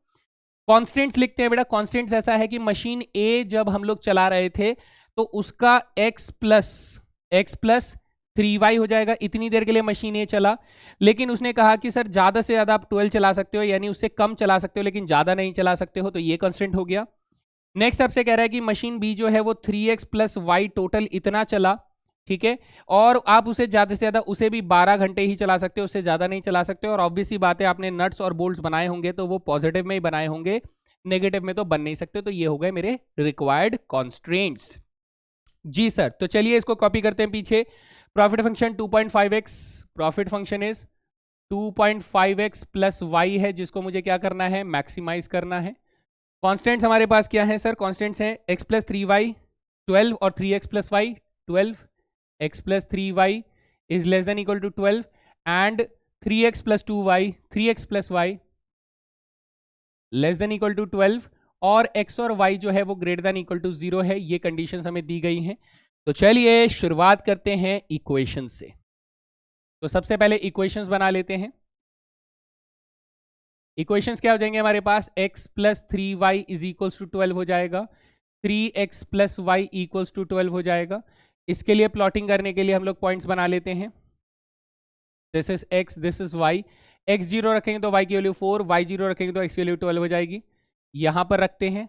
कॉन्स्टेंट्स लिखते हैं बेटा। कॉन्स्टेंट्स ऐसा है कि मशीन ए जब हम लोग चला रहे थे तो उसका x प्लस 3y हो जाएगा। इतनी देर के लिए मशीन ए चला, लेकिन उसने कहा कि सर ज्यादा से ज्यादा आप 12 चला सकते हो, यानी उससे कम चला सकते हो लेकिन ज्यादा नहीं चला सकते हो, तो ये कॉन्स्टेंट हो गया। नेक्स्ट आपसे कह रहा है कि मशीन बी जो है वो 3x प्लस वाई टोटल इतना चला, ठीक है, और आप उसे ज्यादा से ज्यादा उसे भी 12 घंटे ही चला सकते हो, उससे ज्यादा नहीं चला सकते। और ऑब्वियस ही बात है, आपने नट्स और बोल्ट्स बनाए होंगे तो वो पॉजिटिव में ही बनाए होंगे, नेगेटिव में तो बन नहीं सकते। तो ये हो गए मेरे रिक्वायर्ड कॉन्स्ट्रेंट्स। जी सर, तो चलिए इसको कॉपी करते हैं पीछे। Profit function 2.5x, profit function is 2.5x plus y है, जिसको मुझे क्या करना है, मैक्सिमाइज करना है। कॉन्स्टेंट्स हमारे पास क्या है सर, कॉन्स्टेंट्स हैं x प्लस 3y 12 और 3x plus y 12, x plus 3y is less than equal to 12 एंड 3x plus 2y 3x plus y less than equal to 12 और x और y जो है वो ग्रेटर देन इक्वल टू 0 है। ये कंडीशंस हमें दी गई हैं। तो चलिए शुरुआत करते हैं इक्वेशन से। तो सबसे पहले इक्वेशंस बना लेते हैं। इक्वेशंस क्या हो जाएंगे हमारे पास, x plus 3y is equals to 12 हो जाएगा, 3x plus Y equals to 12 हो जाएगा। इसके लिए प्लॉटिंग करने के लिए हम लोग पॉइंट्स बना लेते हैं। This is x, this is y। x 0 रखेंगे तो y की वैल्यू 4, y 0 रखेंगे तो x की वैल्यू 12 हो जाएगी। यहां पर रखते हैं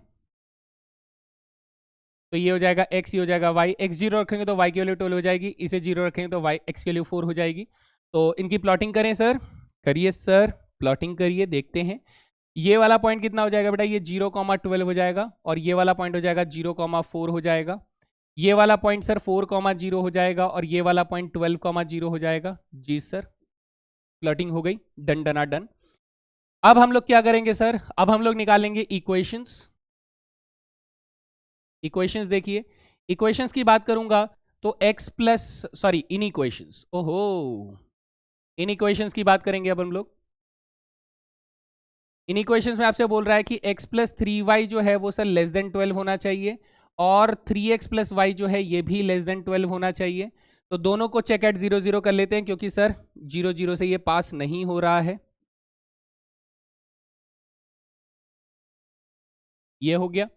तो ये हो जाएगा x, ये हो जाएगा y। x 0 रखेंगे तो y की वैल्यू 12 हो जाएगी, इसे 0 रखेंगे तो y x की वैल्यू 4 हो जाएगी। तो इनकी प्लॉटिंग करें सर, करिए सर, प्लॉटिंग करिए, देखते हैं। ये वाला पॉइंट कितना हो जाएगा बेटा, ये 0,12 हो जाएगा, और ये वाला पॉइंट हो जाएगा 0,4 हो जाएगा। ये वाला पॉइंट सर 4,0 हो जाएगा, और ये वाला पॉइंट 12,0 हो जाएगा। जी सर, प्लॉटिंग हो गई, डन डना डन। अब हम लोग क्या करेंगे सर, अब हम लोग निकालेंगे इक्वेशंस। इक्वेशंस देखिए, इक्वेशंस की बात करूंगा तो x प्लस, सॉरी इन इक्वेशंस, ओहो, इन इक्वेशंस की बात करेंगे अब हम लोग। इन इक्वेशंस में आपसे बोल रहा है कि x प्लस 3y जो है वो सर लेस देन 12 होना चाहिए, और 3x प्लस वाई जो है ये भी लेस देन 12 होना चाहिए। तो दोनों को चेक एट 0 0 कर लेते हैं, क्योंकि सर 0 0 से ये पास नहीं हो रहा है। ये हो गया।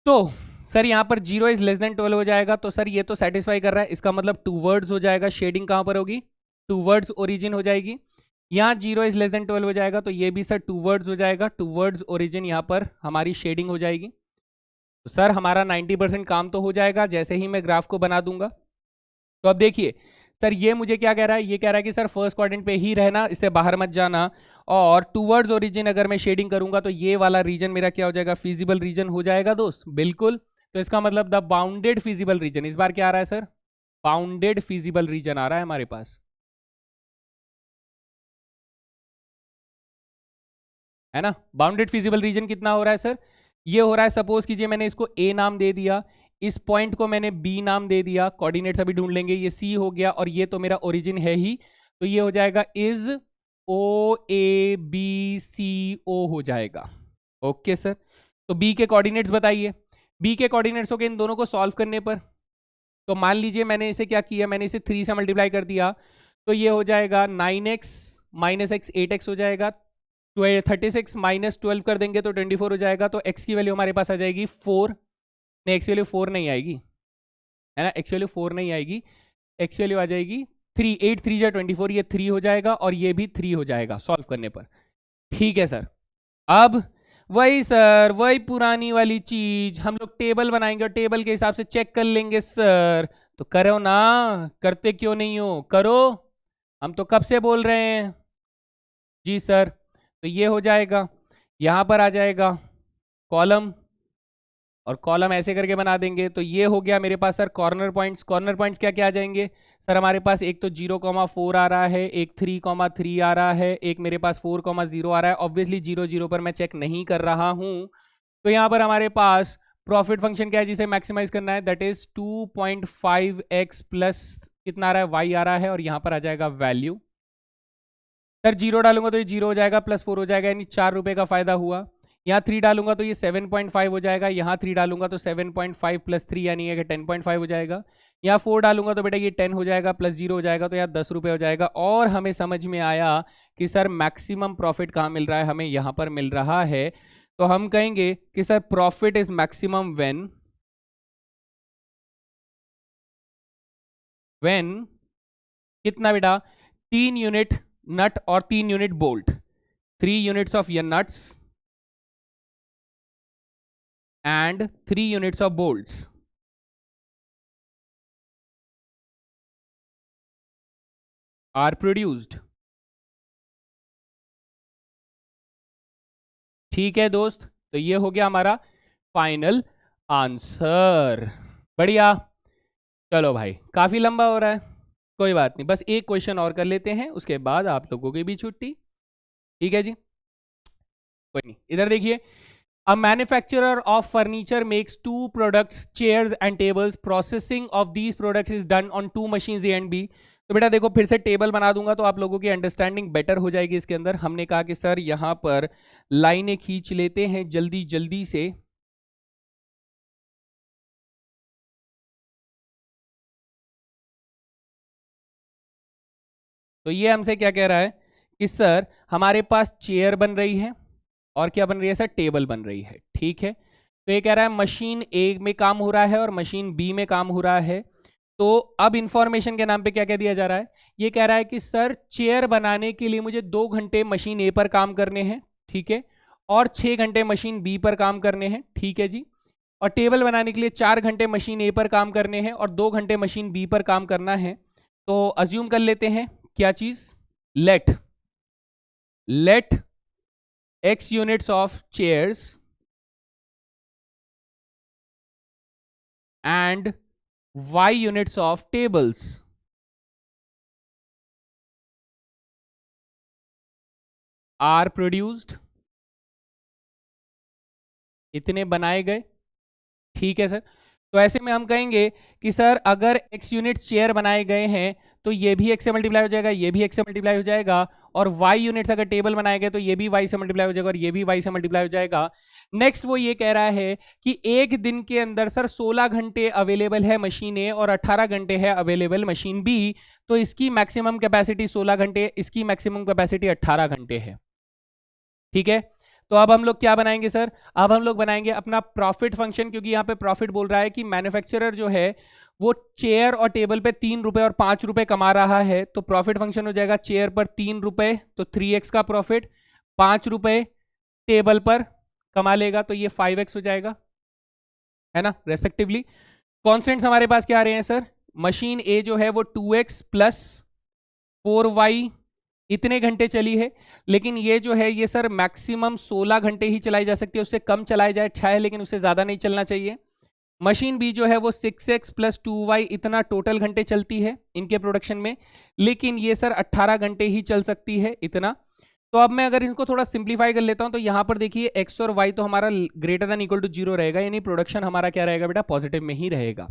तो सर यहाँ पर 0 इज लेस देन 12 हो जाएगा, तो सर ये तो सेटिस्फाई कर रहा है, इसका मतलब टूवर्ड्स हो जाएगा। शेडिंग कहाँ पर होगी, टूवर्ड्स ओरिजिन हो जाएगी। यहाँ 0 इज लेस देन 12 हो जाएगा, तो ये भी सर टूवर्ड्स हो जाएगा, टूवर्ड्स ओरिजिन यहाँ पर हमारी शेडिंग हो जाएगी। तो सर हमारा 90% काम तो हो जाएगा जैसे ही मैं ग्राफ को बना दूंगा। तो अब देखिए सर, ये मुझे क्या कह रहा है, ये कह रहा है कि सर फर्स्ट क्वाड्रेंट पे ही रहना, इससे बाहर मत जाना, और टूवर्ड्स ओरिजिन अगर मैं शेडिंग करूंगा तो ये वाला रीजन मेरा क्या हो जाएगा, फिजिबल रीजन हो जाएगा दोस्त, बिल्कुल। तो इसका मतलब द बाउंडेड फिजिबल रीजन, इस बार क्या आ रहा है सर, बाउंडेड फिजिबल रीजन आ रहा है हमारे पास, है ना। बाउंडेड फिजिबल रीजन कितना हो रहा है सर, ये हो रहा है, सपोज कीजिए मैंने इसको ए नाम दे दिया, इस पॉइंट को मैंने बी नाम दे दिया, कोऑर्डिनेट्स अभी ढूंढ लेंगे, ये सी हो गया, और ये तो मेरा ओरिजिन है ही, तो ये हो जाएगा इज ओ ए बी सी ओ हो जाएगा। ओके सर, तो बी के कोऑर्डिनेट्स बताइए। बी के कोऑर्डिनेट्स हो गए इन दोनों को सॉल्व करने पर। तो मान लीजिए मैंने इसे क्या किया, मैंने इसे 3 से मल्टीप्लाई कर दिया, तो ये हो जाएगा 9x माइनस एक्स 8x हो जाएगा। 36 माइनस 12 कर देंगे तो 24 हो जाएगा। तो x की वैल्यू हमारे पास आ जाएगी 4, नहीं x की वैल्यू 4 नहीं आएगी, है ना, x की वैल्यू 4 नहीं आएगी, x की वैल्यू आ जाएगी 3, 8 3 जा 24, ये 3 हो जाएगा, और ये भी 3 हो जाएगा सॉल्व करने पर। ठीक है सर, अब वही सर, वही पुरानी वाली चीज, हम लोग टेबल बनाएंगे और टेबल के हिसाब से चेक कर लेंगे सर। तो करो ना, करते क्यों नहीं हो, करो, हम तो कब से बोल रहे हैं। जी सर, तो ये हो जाएगा, यहां पर आ जाएगा कॉलम, और कॉलम ऐसे करके बना देंगे। तो ये हो गया मेरे पास sir corner points. Corner points क्या क्या आ जाएंगे सर, हमारे पास एक तो 0,4 आ रहा है, एक 3,3 आ रहा है, एक मेरे पास 4,0 आ रहा है। ऑब्वियसली 0 0 पर मैं चेक नहीं कर रहा हूं, तो यहाँ पर हमारे पास प्रॉफिट फंक्शन क्या है जिसे मैक्सिमाइज करना है, दैट इज 2.5x प्लस कितना आ रहा है, y आ रहा है, और यहाँ पर आ जाएगा वैल्यू। सर 0 डालूंगा तो ये 0 हो जाएगा, प्लस 4 हो जाएगा, यानी 4 रुपए का फायदा हुआ। यहाँ 3 डालूंगा तो ये 7.5 हो जाएगा, यहाँ 3 डालूंगा तो 7.5 प्लस 3 यानी है कि 10.5 हो जाएगा, यहाँ 4 डालूंगा तो बेटा ये 10 हो जाएगा, प्लस 0 हो जाएगा तो यहाँ 10 रुपये हो जाएगा। और हमें समझ में आया कि सर मैक्सिमम प्रॉफिट कहाँ मिल रहा है, हमें यहाँ पर मिल रहा है। तो हम कहेंगे कि sir profit is maximum when कितना बेटा, 3 यूनिट नट और 3 unit bolt, 3 units of your nuts and 3 units of bolts are produced। ठीक है दोस्त, तो ये हो गया हमारा फाइनल आंसर। बढ़िया, चलो भाई काफी लंबा हो रहा है, कोई बात नहीं, बस एक क्वेश्चन और कर लेते हैं, उसके बाद आप लोगों की भी छुट्टी। ठीक है जी, कोई नहीं, इधर देखिए। A manufacturer of furniture makes 2 products, chairs and tables. Processing of these products is done on 2 machines A and B. तो बेटा देखो, फिर से टेबल बना दूंगा तो आप लोगों की अंडरस्टैंडिंग बेटर हो जाएगी। इसके अंदर हमने कहा कि सर यहां पर लाइनें खींच लेते हैं जल्दी जल्दी से। तो ये हमसे क्या कह रहा है कि सर हमारे पास चेयर बन रही है और क्या बन रही है सर, टेबल बन रही है। ठीक है, तो ये कह रहा है मशीन ए में काम हो रहा है और मशीन बी में काम हो रहा है। तो अब इंफॉर्मेशन के नाम पे क्या कह दिया जा रहा है, ये कह रहा है कि सर चेयर बनाने के लिए मुझे 2 घंटे मशीन ए पर काम करने हैं, ठीक है, और 6 घंटे मशीन बी पर काम करने हैं। ठीक है जी, और टेबल बनाने के लिए 4 घंटे मशीन ए पर काम करने हैं और 2 घंटे मशीन बी पर काम करना है। तो अज्यूम कर लेते हैं क्या चीज, late x units of chairs and y units of tables are produced। इतने बनाए गए। ठीक है सर, तो ऐसे में हम कहेंगे कि सर अगर x यूनिट चेयर बनाए गए हैं तो ये भी x से मल्टीप्लाई हो जाएगा, ये भी x से मल्टीप्लाई हो जाएगा, और y यूनिट्स अगर टेबल बनाए गए तो ये भी y से मल्टीप्लाई हो जाएगा और ये भी y से मल्टीप्लाई हो जाएगा। नेक्स्ट वो ये कह रहा है कि एक दिन के अंदर सर 16 घंटे अवेलेबल है मशीन ए और 18 घंटे है अवेलेबल मशीन बी। तो इसकी मैक्सिमम कैपेसिटी 16 घंटे, इसकी मैक्सिमम कैपेसिटी 18 घंटे है। ठीक है, तो अब हम लोग क्या बनाएंगे सर, अब हम लोग बनाएंगे अपना प्रॉफिट फंक्शन, क्योंकि यहाँ पे प्रॉफिट बोल रहा है कि मैन्युफैक्चरर जो है वो चेयर और टेबल पे 3 रुपए और 5 रुपए कमा रहा है। तो प्रॉफिट फंक्शन हो जाएगा चेयर पर 3 रुपए तो 3x का प्रॉफिट, 5 रुपए टेबल पर कमा लेगा तो ये 5x हो जाएगा, है ना, रेस्पेक्टिवली। कॉन्स्टेंट्स हमारे पास क्या आ रहे हैं सर, मशीन ए जो है वो 2x प्लस 4y इतने घंटे चली है, लेकिन ये जो है ये सर मैक्सिमम 16 घंटे ही चलाई जा सकती है, उससे कम चलाया जाए अच्छा है, लेकिन उससे ज़्यादा नहीं चलना चाहिए। मशीन बी जो है वो 6x प्लस 2y इतना टोटल घंटे चलती है इनके प्रोडक्शन में, लेकिन ये सर 18 घंटे ही चल सकती है इतना। तो अब मैं अगर इनको थोड़ा सिंप्लीफाई कर लेता हूं तो यहाँ पर देखिए x और y तो हमारा ग्रेटर देन इक्वल टू 0 रहेगा, यानी प्रोडक्शन हमारा क्या रहेगा बेटा, पॉजिटिव में ही रहेगा।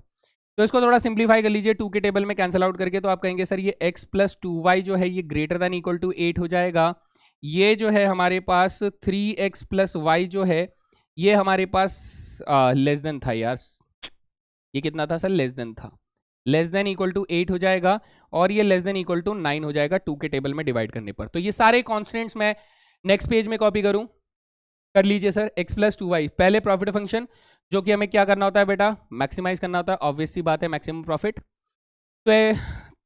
तो इसको थोड़ा सिंप्लीफाई कर लीजिए 2 के टेबल में कैंसिल आउट करके, तो आप कहेंगे सर ये x प्लस 2y जो है ये ग्रेटर देन इक्वल टू 8 हो जाएगा। ये जो है हमारे पास 3x प्लस y जो है ये हमारे पास लेस देन था यार, ये कितना था सर, लेस देन था, लेस देन इक्वल टू 8 हो जाएगा, और ये लेस देन इक्वल टू 9 हो जाएगा 2 के टेबल में डिवाइड करने पर। तो ये सारे कॉन्स्टेंट्स मैं नेक्स्ट पेज में कॉपी करूं, कर लीजिए सर। x प्लस 2y पहले प्रॉफिट फंक्शन, जो कि हमें क्या करना होता है बेटा, मैक्सिमाइज करना होता है, ऑब्वियस सी बात है मैक्सिमम प्रॉफिट। तो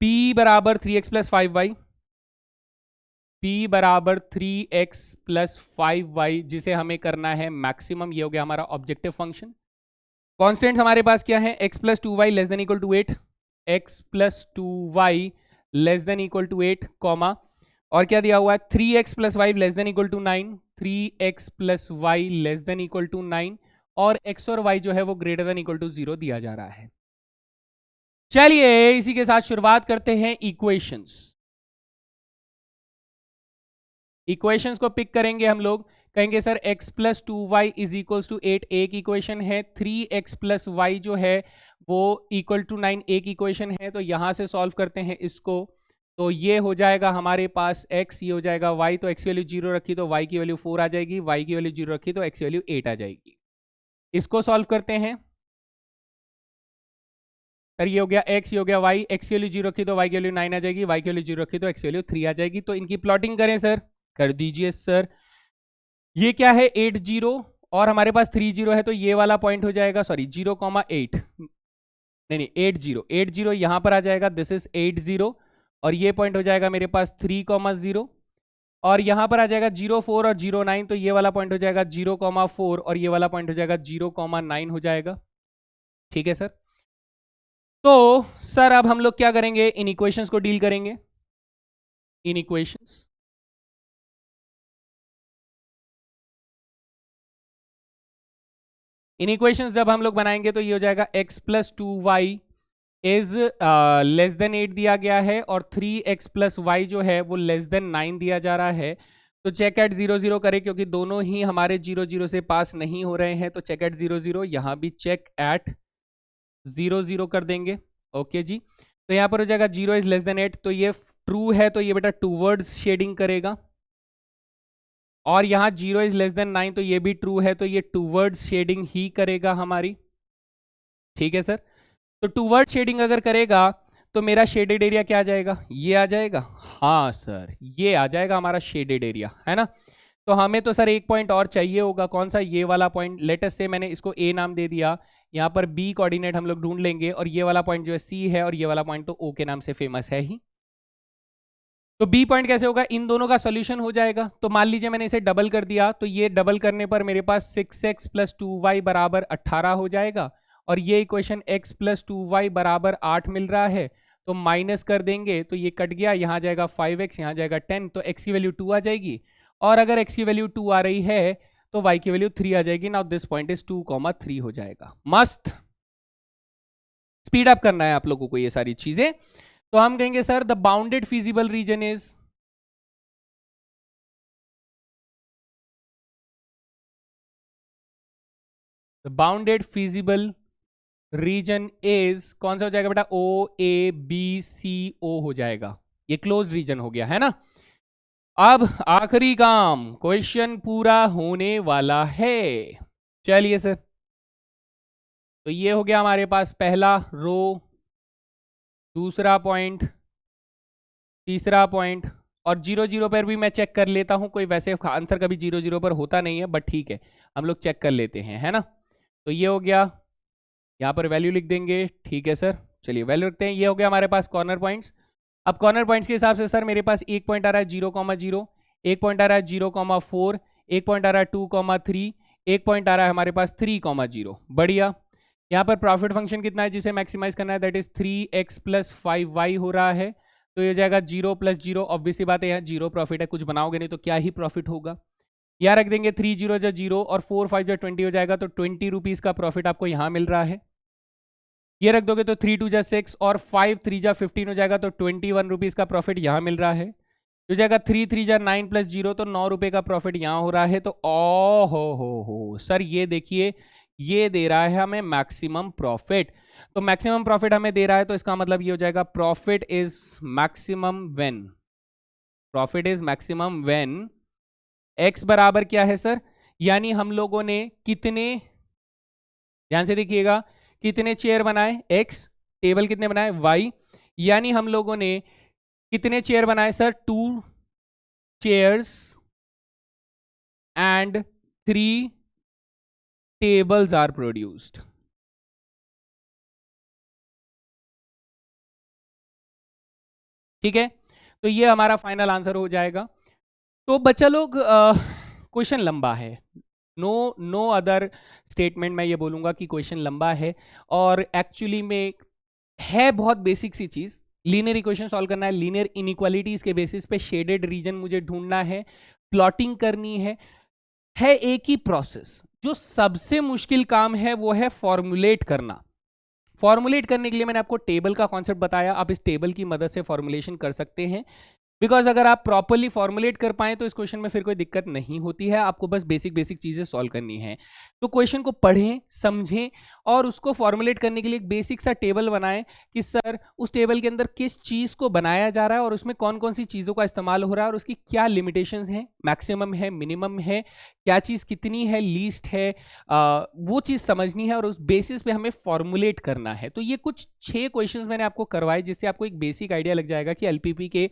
p बराबर 3x प्लस 5y, p बराबर 3x प्लस 5y जिसे हमें करना है मैक्सिमम, ये हो गया हमारा ऑब्जेक्टिव फंक्शन। कॉन्स्टेंट्स हमारे पास क्या है, x plus 2y less than equal to 8, x plus 2y less than equal to 8 comma, और क्या दिया हुआ है 3x plus 5 less than equal to 9, 3x plus y less than equal to 9, और x और y जो है वो ग्रेटर देन इक्वल टू 0 दिया जा रहा है। चलिए इसी के साथ शुरुआत करते हैं इक्वेशंस। इक्वेशंस को पिक करेंगे हम लोग, कहेंगे sir x plus 2y is equal to 8 एक इक्वेशन है, 3x प्लस y जो है वो इक्वल टू 9 एक इक्वेशन है। तो यहां से सॉल्व करते हैं इसको, तो ये हो जाएगा हमारे पास x, ये हो जाएगा y, तो x की वैल्यू 0 रखी तो y की वैल्यू 4 आ जाएगी, y की वैल्यू 0 रखी तो x की वैल्यू 8 आ जाएगी। इसको सॉल्व करते हैं सर, ये हो गया x, ये हो गया y, x की वैल्यू 0 रखी तो y की वैल्यू 9 आ जाएगी, y की वैल्यू 0 रखी तो x की वैल्यू 3 आ जाएगी। तो इनकी प्लॉटिंग करें सर, कर दीजिए सर। ये क्या है 8 0 और हमारे पास 3 0 है, तो ये वाला पॉइंट हो जाएगा, सॉरी 0,8, नहीं 8 0, 8 0 यहां पर आ जाएगा, दिस इज 8 0 और ये पॉइंट हो जाएगा मेरे पास 3,0 और यहां पर आ जाएगा 0 4 और 0 9, तो ये वाला पॉइंट हो जाएगा 0,4 और ये वाला पॉइंट हो जाएगा 0,9 हो जाएगा। ठीक है सर। तो सर अब हम लोग क्या करेंगे, इन इक्वेशंस को डील करेंगे। इन इक्वेशंस जब हम लोग बनाएंगे तो ये हो जाएगा x plus 2y is less then 8 दिया गया है और 3x प्लस वाई जो है वो लेस देन 9 दिया जा रहा है। तो चेक एट 0 0 करें क्योंकि दोनों ही हमारे 0 0 से पास नहीं हो रहे हैं, तो चेक एट 0 0, यहां भी चेक एट 0 0 कर देंगे। ओके जी, तो यहां पर हो जाएगा 0 इज लेस देन 8, तो ये ट्रू है तो ये बेटा टूवर्ड्स शेडिंग करेगा, और यहां 0 इज लेस देन 9 तो ये भी ट्रू है तो ये टूवर्ड्स शेडिंग ही करेगा हमारी। ठीक है सर। तो टूवर्ड शेडिंग अगर करेगा तो मेरा शेडेड एरिया क्या आ जाएगा, ये आ जाएगा। हाँ सर, ये आ जाएगा हमारा शेडेड एरिया, है ना। तो हमें तो सर एक पॉइंट और चाहिए होगा, कौन सा, ये वाला पॉइंट। लेटेस्ट से मैंने इसको ए नाम दे दिया, यहाँ पर बी कोऑर्डिनेट हम लोग ढूंढ लेंगे और ये वाला पॉइंट जो है सी है और ये वाला पॉइंट तो ओ के नाम से फेमस है ही। तो बी पॉइंट कैसे होगा, इन दोनों का सॉल्यूशन हो जाएगा। तो मान लीजिए मैंने इसे डबल कर दिया, तो ये डबल करने पर मेरे पास 6x प्लस 2y बराबर 18 हो जाएगा और ये इक्वेशन x प्लस 2y बराबर 8 मिल रहा है। तो माइनस कर देंगे तो ये कट गया, यहाँ जाएगा 5x, यहाँ जाएगा 10, तो x की वैल्यू 2 आ जाएगी। और अगर x की वैल्यू 2 आ रही है तो y की वैल्यू 3 आ जाएगी। नाउ दिस पॉइंट इज 2,3 हो जाएगा। मस्त स्पीड अप करना है आप लोगों को ये सारी चीजें। तो हम कहेंगे sir the bounded feasible reason is, the bounded feasible reason is कौन सा हो जाएगा बेटा, ओ ए बी सी ओ हो जाएगा। ये क्लोज रीजन हो गया, है ना। अब आखिरी काम, क्वेश्चन पूरा होने वाला है। चलिए सर, तो ये हो गया हमारे पास पहला रो, दूसरा पॉइंट, तीसरा पॉइंट, और 0 0 पर भी मैं चेक कर लेता हूं। कोई वैसे आंसर कभी 0 0 पर होता नहीं है, बट ठीक है हम लोग चेक कर लेते हैं, है ना। तो ये हो गया, यहाँ पर वैल्यू लिख देंगे। ठीक है सर, चलिए वैल्यू रखते हैं। ये हो गया हमारे पास कॉर्नर पॉइंट्स। अब कॉर्नर पॉइंट्स के हिसाब से सर मेरे पास एक पॉइंट आ रहा है 0,0, एक पॉइंट आ रहा है 0,4, एक पॉइंट आ रहा है 2,3, एक पॉइंट आ रहा है हमारे पास 3,0। बढ़िया। यहाँ पर प्रॉफिट फंक्शन कितना है जिसे मैक्सिमाइज करना है, that is 3x plus 5y हो रहा है। तो ये जाएगा 0 प्लस 0, ऑब्वियस सी बात है यहाँ 0 प्रॉफिट है, कुछ बनाओगे नहीं तो क्या ही प्रॉफिट होगा। यहाँ रख देंगे 3 0 जो 0 और 4 5 जो 20 हो जाएगा, तो 20 रुपीज का प्रॉफिट आपको यहाँ मिल रहा है। ये रख दोगे तो 3 2 जा 6 और 5 3 जा 15 हो जाएगा, तो 21 रुपीज का प्रॉफिट यहाँ मिल रहा है। हो जाएगा 3 3 जा 9 प्लस 0, तो 9 रुपए का प्रॉफिट यहाँ हो रहा है। तो ओ हो सर, ये देखिए ये दे रहा है हमें मैक्सिमम प्रॉफिट। तो मैक्सिमम प्रॉफिट हमें दे रहा है, तो इसका मतलब ये हो जाएगा profit is maximum when, profit is maximum when x बराबर क्या है सर, यानी हम लोगों ने कितने, ध्यान से देखिएगा, कितने चेयर बनाए x, टेबल कितने बनाए y, यानी हम लोगों ने कितने चेयर बनाए sir, 2 chairs and 3 tables are produced। ठीक है, तो ये हमारा फाइनल आंसर हो जाएगा। तो बच्चा लोग क्वेश्चन लंबा है, नो अदर स्टेटमेंट, मैं ये बोलूंगा कि क्वेश्चन लंबा है और एक्चुअली में है बहुत बेसिक सी चीज। लीनियर इक्वेशन सॉल्व करना है, लीनियर इनइक्वालिटीज के बेसिस पे शेडेड रीजन मुझे ढूंढना है, प्लॉटिंग करनी है एक ही प्रोसेस। जो सबसे मुश्किल काम है वो है फॉर्मुलेट करना। फॉर्मुलेट करने के लिए मैंने आपको टेबल का कॉन्सेप्ट बताया, आप इस टेबल की मदद से फॉर्मुलेशन कर सकते हैं। बिकॉज अगर आप प्रॉपरली फॉर्मुलेट कर पाए तो इस क्वेश्चन में फिर कोई दिक्कत नहीं होती है, आपको बस बेसिक चीजें सॉल्व करनी है। तो क्वेश्चन को पढ़ें, समझें और उसको फॉर्मुलेट करने के लिए एक बेसिक सा टेबल बनाएं कि सर उस टेबल के अंदर किस चीज़ को बनाया जा रहा है और उसमें कौन कौन सी चीज़ों का इस्तेमाल हो रहा है और उसकी क्या लिमिटेशंस हैं, मैक्सिमम है, मिनिमम है, क्या चीज़ कितनी है, लीस्ट है, वो चीज़ समझनी है और उस बेसिस पे हमें फॉर्मुलेट करना है। तो ये कुछ 6 क्वेश्चंस मैंने आपको करवाए जिससे आपको एक बेसिक आइडिया लग जाएगा कि एलपीपी के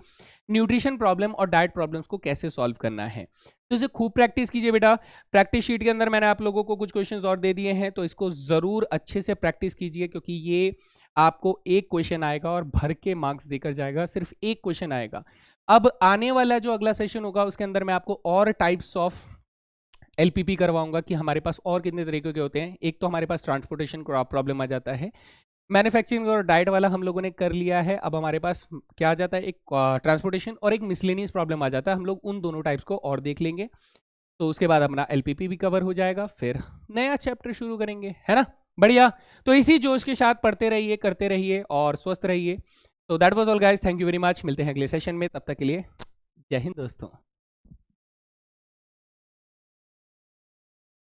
न्यूट्रिशन प्रॉब्लम और डाइट प्रॉब्लम्स को कैसे सॉल्व करना है। तो इसे खूब प्रैक्टिस कीजिए बेटा। प्रैक्टिस शीट के अंदर मैंने आप लोगों को कुछ क्वेश्चंस और दे दिए हैं, तो इसको ज़रूर अच्छे से प्रैक्टिस कीजिए क्योंकि ये आपको एक क्वेश्चन आएगा और भर के मार्क्स देकर जाएगा, सिर्फ एक क्वेश्चन आएगा। अब आने वाला जो अगला सेशन होगा उसके अंदर मैं आपको और टाइप्स ऑफ एलपीपी करवाऊंगा कि हमारे पास और कितने तरीके के होते हैं। एक तो हमारे पास ट्रांसपोर्टेशन प्रॉब्लम आ जाता है, मैन्युफैक्चरिंग और डाइट वाला हम लोगों ने कर लिया है। अब हमारे पास क्या आ जाता है, एक ट्रांसपोर्टेशन और एक मिसलेनियस प्रॉब्लम आ जाता है। हम लोग उन दोनों टाइप्स को और देख लेंगे, तो उसके बाद अपना एलपीपी भी कवर हो जाएगा, फिर नया चैप्टर शुरू करेंगे, है ना। बढ़िया। तो इसी जोश के साथ पढ़ते रहिए, करते रहिए और स्वस्थ रहिए। तो that was all guys, thank you very much. मिलते हैं अगले सेशन में, तब तक के लिए जय हिंद दोस्तों।